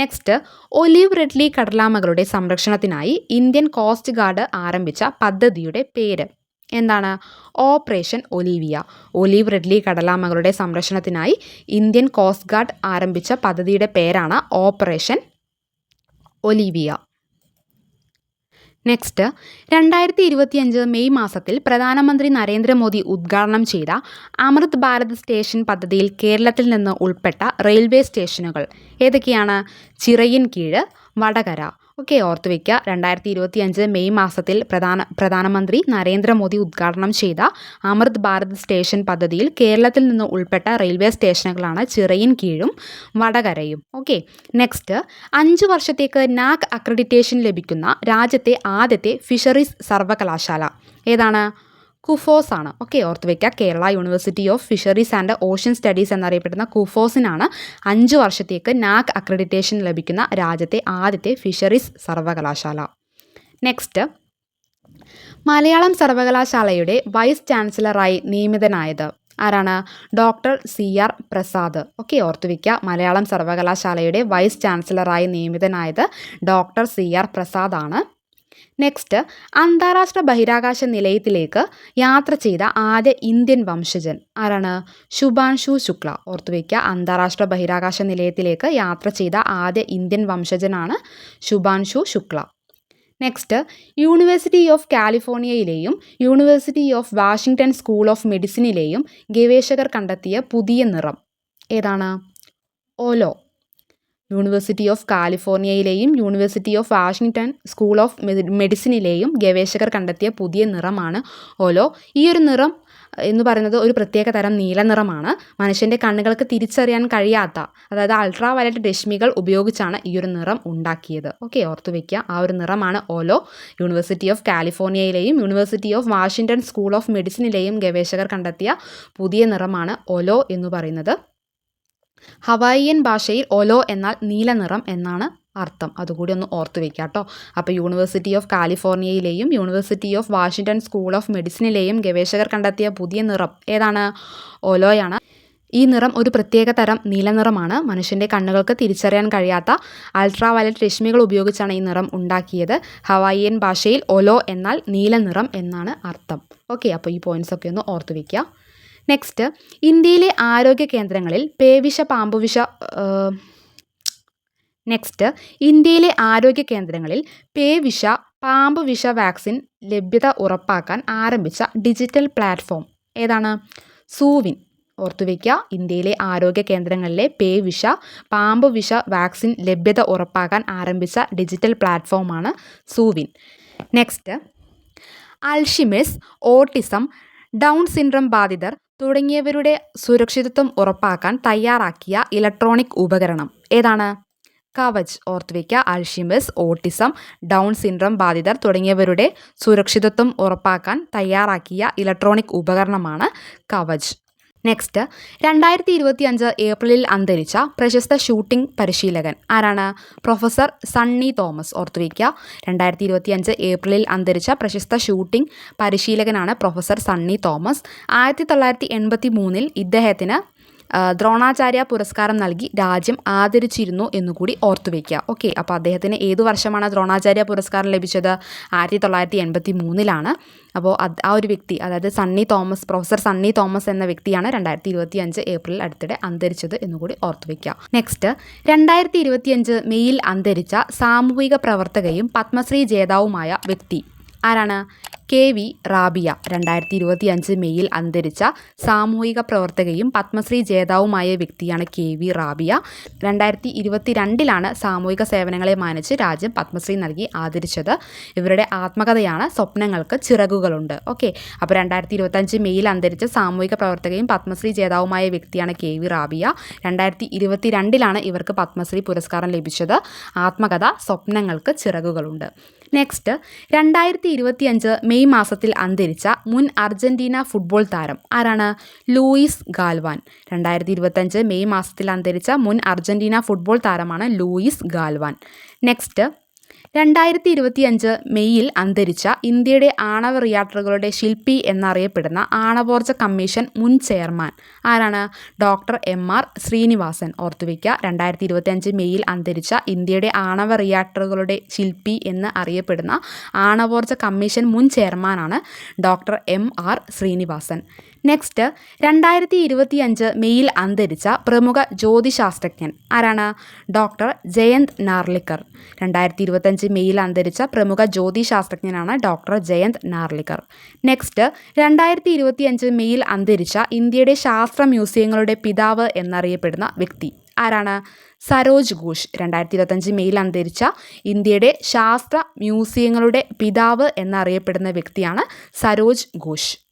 Next, olive ridley കടലാമകളുടെ സംരക്ഷണത്തിനായി ഇന്ത്യൻ കോസ്റ്റ് ഗാർഡ് ആരംഭിച്ച പദ്ധതിയുടെ പേര് എന്താണ്? Operation Olivia. ഒലിവ് റിഡ്ലി കടലാമകളുടെ സംരക്ഷണത്തിനായി ഇന്ത്യൻ കോസ്റ്റ് ഗാർഡ് ആരംഭിച്ച പദ്ധതിയുടെ പേരാണ് ഓപ്പറേഷൻ ഒലിവിയ. നെക്സ്റ്റ്, 2025 മെയ് മാസത്തിൽ പ്രധാനമന്ത്രി നരേന്ദ്രമോദി ഉദ്ഘാടനം ചെയ്ത അമൃത് ഭാരത് സ്റ്റേഷൻ പദ്ധതിയിൽ കേരളത്തിൽ നിന്ന് ഉൾപ്പെട്ട റെയിൽവേ സ്റ്റേഷനുകൾ ഏതൊക്കെയാണ്? ചിറയിൻകീഴ്, വടകര, ഓക്കെ, ഓർത്ത് വയ്ക്കുക. 2025 മെയ് മാസത്തിൽ പ്രധാനമന്ത്രി നരേന്ദ്രമോദി ഉദ്ഘാടനം ചെയ്ത അമൃത് ഭാരത് സ്റ്റേഷൻ പദ്ധതിയിൽ കേരളത്തിൽ നിന്ന് ഉൾപ്പെട്ട റെയിൽവേ സ്റ്റേഷനുകളാണ് ചിറയിൻകീഴും വടകരയും. ഓക്കെ, നെക്സ്റ്റ് 5 വർഷത്തേക്ക് നാക് അക്രഡിറ്റേഷൻ ലഭിക്കുന്ന രാജ്യത്തെ ആദ്യത്തെ ഫിഷറീസ് സർവകലാശാല ഏതാണ്? കുഫോസ് ആണ്. ഓക്കെ, ഓർത്ത് വയ്ക്കുക. Kerala university of fisheries and ocean studies എന്നറിയപ്പെടുന്ന കുഫോസിനാണ് 5 വർഷത്തേക്ക് നാക് അക്രഡിറ്റേഷൻ ലഭിക്കുന്ന രാജ്യത്തെ ആദ്യത്തെ ഫിഷറീസ് സർവകലാശാല. നെക്സ്റ്റ്, മലയാളം സർവകലാശാലയുടെ വൈസ് ചാൻസലറായി നിയമിതനായത് ആരാണ്? Doctor CR Prasad. ഓക്കെ, ഓർത്ത് വയ്ക്കുക. മലയാളം സർവകലാശാലയുടെ വൈസ് ചാൻസലറായി നിയമിതനായത് ഡോക്ടർ CR പ്രസാദ് ആണ്. നെക്സ്റ്റ്, അന്താരാഷ്ട്ര ബഹിരാകാശ നിലയത്തിലേക്ക് യാത്ര ചെയ്ത ആദ്യ ഇന്ത്യൻ വംശജൻ ആരാണ്? ശുഭാൻഷു ശുക്ല. ഓർത്തു വയ്ക്കുക. അന്താരാഷ്ട്ര ബഹിരാകാശ നിലയത്തിലേക്ക് യാത്ര ചെയ്ത ആദ്യ ഇന്ത്യൻ വംശജനാണ് Shubhanshu Shukla. Next, university of കാലിഫോർണിയയിലെയും university of Washington school of മെഡിസിനിലെയും ഗവേഷകർ കണ്ടെത്തിയ പുതിയ നിറം ഏതാണ്? ഓലോ. യൂണിവേഴ്സിറ്റി ഓഫ് കാലിഫോർണിയയിലെയും university of Washington school of മെഡിസിനിലെയും ഗവേഷകർ കണ്ടെത്തിയ പുതിയ നിറമാണ് ഓലോ. ഈ ഒരു നിറം എന്ന് പറയുന്നത് ഒരു പ്രത്യേക തരം നീല നിറമാണ്. മനുഷ്യൻ്റെ കണ്ണുകൾക്ക് തിരിച്ചറിയാൻ കഴിയാത്ത, അതായത് അൾട്രാ വയലറ്റ് രശ്മികൾ ഉപയോഗിച്ചാണ് ഈ ഒരു നിറം ഉണ്ടാക്കിയത്. ഓക്കെ, ഓർത്തു വയ്ക്കുക. ആ ഒരു നിറമാണ് ഓലോ. യൂണിവേഴ്സിറ്റി ഓഫ് കാലിഫോർണിയയിലെയും university of Washington school of മെഡിസിനിലെയും ഗവേഷകർ കണ്ടെത്തിയ പുതിയ നിറമാണ് ഓലോ എന്ന് പറയുന്നത്. ഹവായിയൻ ഭാഷയിൽ ഒലോ എന്നാൽ നീല നിറം എന്നാണ് അർത്ഥം. അതുകൂടി ഒന്ന് ഓർത്ത് വയ്ക്കുക കേട്ടോ. അപ്പോൾ യൂണിവേഴ്സിറ്റി ഓഫ് കാലിഫോർണിയയിലെയും university of Washington school of മെഡിസിനിലെയും ഗവേഷകർ കണ്ടെത്തിയ പുതിയ നിറം ഏതാണ്? ഓലോയാണ്. ഈ നിറം ഒരു പ്രത്യേക തരം നീല നിറമാണ്. മനുഷ്യൻ്റെ കണ്ണുകൾക്ക് തിരിച്ചറിയാൻ കഴിയാത്ത അൾട്രാ വയലറ്റ് രശ്മികൾ ഉപയോഗിച്ചാണ് ഈ നിറം ഉണ്ടാക്കിയത്. ഹവായിയൻ ഭാഷയിൽ ഒലോ എന്നാൽ നീല നിറം എന്നാണ് അർത്ഥം. ഓക്കെ, അപ്പോൾ ഈ പോയിൻറ്റ്സ് ഒക്കെ ഒന്ന് ഓർത്ത് വയ്ക്കുക. നെക്സ്റ്റ്, ഇന്ത്യയിലെ ആരോഗ്യ കേന്ദ്രങ്ങളിൽ പേവിഷ പാമ്പുവിഷ വാക്സിൻ ലഭ്യത ഉറപ്പാക്കാൻ ആരംഭിച്ച ഡിജിറ്റൽ പ്ലാറ്റ്ഫോം ഏതാണ്? സൂവിൻ. ഓർത്തു വയ്ക്കുക. ഇന്ത്യയിലെ ആരോഗ്യ കേന്ദ്രങ്ങളിലെ പേവിഷ പാമ്പുവിഷ വാക്സിൻ ലഭ്യത ഉറപ്പാക്കാൻ ആരംഭിച്ച ഡിജിറ്റൽ പ്ലാറ്റ്ഫോമാണ് സൂവിൻ. Next, Alzheimer's, autism, Down syndrome ബാധിതർ തുടങ്ങിയവരുടെ സുരക്ഷിതത്വം ഉറപ്പാക്കാൻ തയ്യാറാക്കിയ ഇലക്ട്രോണിക് ഉപകരണം ഏതാണ്? കവച്. ഓർത്ത് വയ്ക്കുക. അൽഷിമേഴ്സ്, ഓട്ടിസം, ഡൗൺ സിൻഡ്രം ബാധിതർ തുടങ്ങിയവരുടെ സുരക്ഷിതത്വം ഉറപ്പാക്കാൻ തയ്യാറാക്കിയ ഇലക്ട്രോണിക് ഉപകരണമാണ് കവച്. നെക്സ്റ്റ്, 2025 ഏപ്രിലിൽ അന്തരിച്ച പ്രശസ്ത ഷൂട്ടിംഗ് പരിശീലകൻ ആരാണ്? Professor Sunny Thomas. ഓർത്തു വയ്ക്കുക. 2025 ഏപ്രിലിൽ അന്തരിച്ച പ്രശസ്ത ഷൂട്ടിംഗ് പരിശീലകനാണ് പ്രൊഫസർ സണ്ണി തോമസ്. 1983 ഇദ്ദേഹത്തിന് ദ്രോണാചാര്യ പുരസ്കാരം നൽകി രാജ്യം ആദരിച്ചിരുന്നു എന്നുകൂടി ഓർത്തു വയ്ക്കുക. ഓക്കെ, അപ്പോൾ അദ്ദേഹത്തിന് ഏതു വർഷമാണ് ദ്രോണാചാര്യ പുരസ്കാരം ലഭിച്ചത്? 1983 അപ്പോൾ ആ ഒരു വ്യക്തി, അതായത് പ്രൊഫസർ സണ്ണി തോമസ് എന്ന വ്യക്തിയാണ് 2025 ഏപ്രിൽ അടുത്തിടെ അന്തരിച്ചത് എന്നുകൂടി ഓർത്തു വയ്ക്കുക. നെക്സ്റ്റ്, 2025 മെയ്യിൽ അന്തരിച്ച സാമൂഹിക പ്രവർത്തകയും പത്മശ്രീ ജേതാവുമായ വ്യക്തി ആരാണ്? KV റാബിയ. 2025 മെയ്യിൽ അന്തരിച്ച സാമൂഹിക പ്രവർത്തകയും പത്മശ്രീ ജേതാവുമായ വ്യക്തിയാണ് KV റാബിയ. 2022 സാമൂഹിക സേവനങ്ങളെ മാനിച്ച് രാജ്യം പത്മശ്രീ നൽകി ആദരിച്ചത്. ഇവരുടെ ആത്മകഥയാണ് സ്വപ്നങ്ങൾക്ക് ചിറകുകളുണ്ട്. ഓക്കെ, അപ്പോൾ 2025 മെയ്യിൽ അന്തരിച്ച സാമൂഹിക പ്രവർത്തകയും പത്മശ്രീ ജേതാവുമായ വ്യക്തിയാണ് KV റാബിയ. 2022 ഇവർക്ക് പത്മശ്രീ പുരസ്കാരം ലഭിച്ചത്. ആത്മകഥ സ്വപ്നങ്ങൾക്ക് ചിറകുകളുണ്ട്. നെക്സ്റ്റ്, 2025 മെയ് മാസത്തിൽ അന്തരിച്ച മുൻ അർജന്റീന ഫുട്ബോൾ താരം ആരാണ്? ലൂയിസ് ഗാൽവാൻ. 2025 മെയ് മാസത്തിൽ അന്തരിച്ച മുൻ അർജന്റീന ഫുട്ബോൾ താരമാണ് ലൂയിസ് ഗാൽവാൻ. നെക്സ്റ്റ്, 2025 മെയ്യിൽ അന്തരിച്ച ഇന്ത്യയുടെ ആണവ റിയാക്ടറുകളുടെ ശില്പി എന്നറിയപ്പെടുന്ന ആണവോർജ കമ്മീഷൻ മുൻ ചെയർമാൻ ആരാണ്? Doctor MR Srinivasan. ഓർത്തുവയ്ക്കുക. 2025 മെയ്യിൽ അന്തരിച്ച ഇന്ത്യയുടെ ആണവ റിയാക്ടറുകളുടെ ശില്പി എന്ന് അറിയപ്പെടുന്ന ആണവോർജ കമ്മീഷൻ മുൻ ചെയർമാനാണ് ഡോക്ടർ MR ശ്രീനിവാസൻ. നെക്സ്റ്റ്, 2025 മെയ്യിൽ അന്തരിച്ച പ്രമുഖ ജ്യോതിശാസ്ത്രജ്ഞൻ ആരാണ്? ഡോക്ടർ ജയന്ത് നാർലിക്കർ. 2025 മെയ്യിൽ അന്തരിച്ച പ്രമുഖ ജ്യോതിശാസ്ത്രജ്ഞനാണ് ഡോക്ടർ ജയന്ത് നാർലിക്കർ. നെക്സ്റ്റ്, 2025 മെയ്യിൽ അന്തരിച്ച ഇന്ത്യയുടെ ശാസ്ത്ര മ്യൂസിയങ്ങളുടെ പിതാവ് എന്നറിയപ്പെടുന്ന വ്യക്തി ആരാണ്? സരോജ് ഘോഷ്. 2025 മെയ്യിൽ അന്തരിച്ച ഇന്ത്യയുടെ ശാസ്ത്ര മ്യൂസിയങ്ങളുടെ പിതാവ് എന്നറിയപ്പെടുന്ന വ്യക്തിയാണ് സരോജ് ഘോഷ്.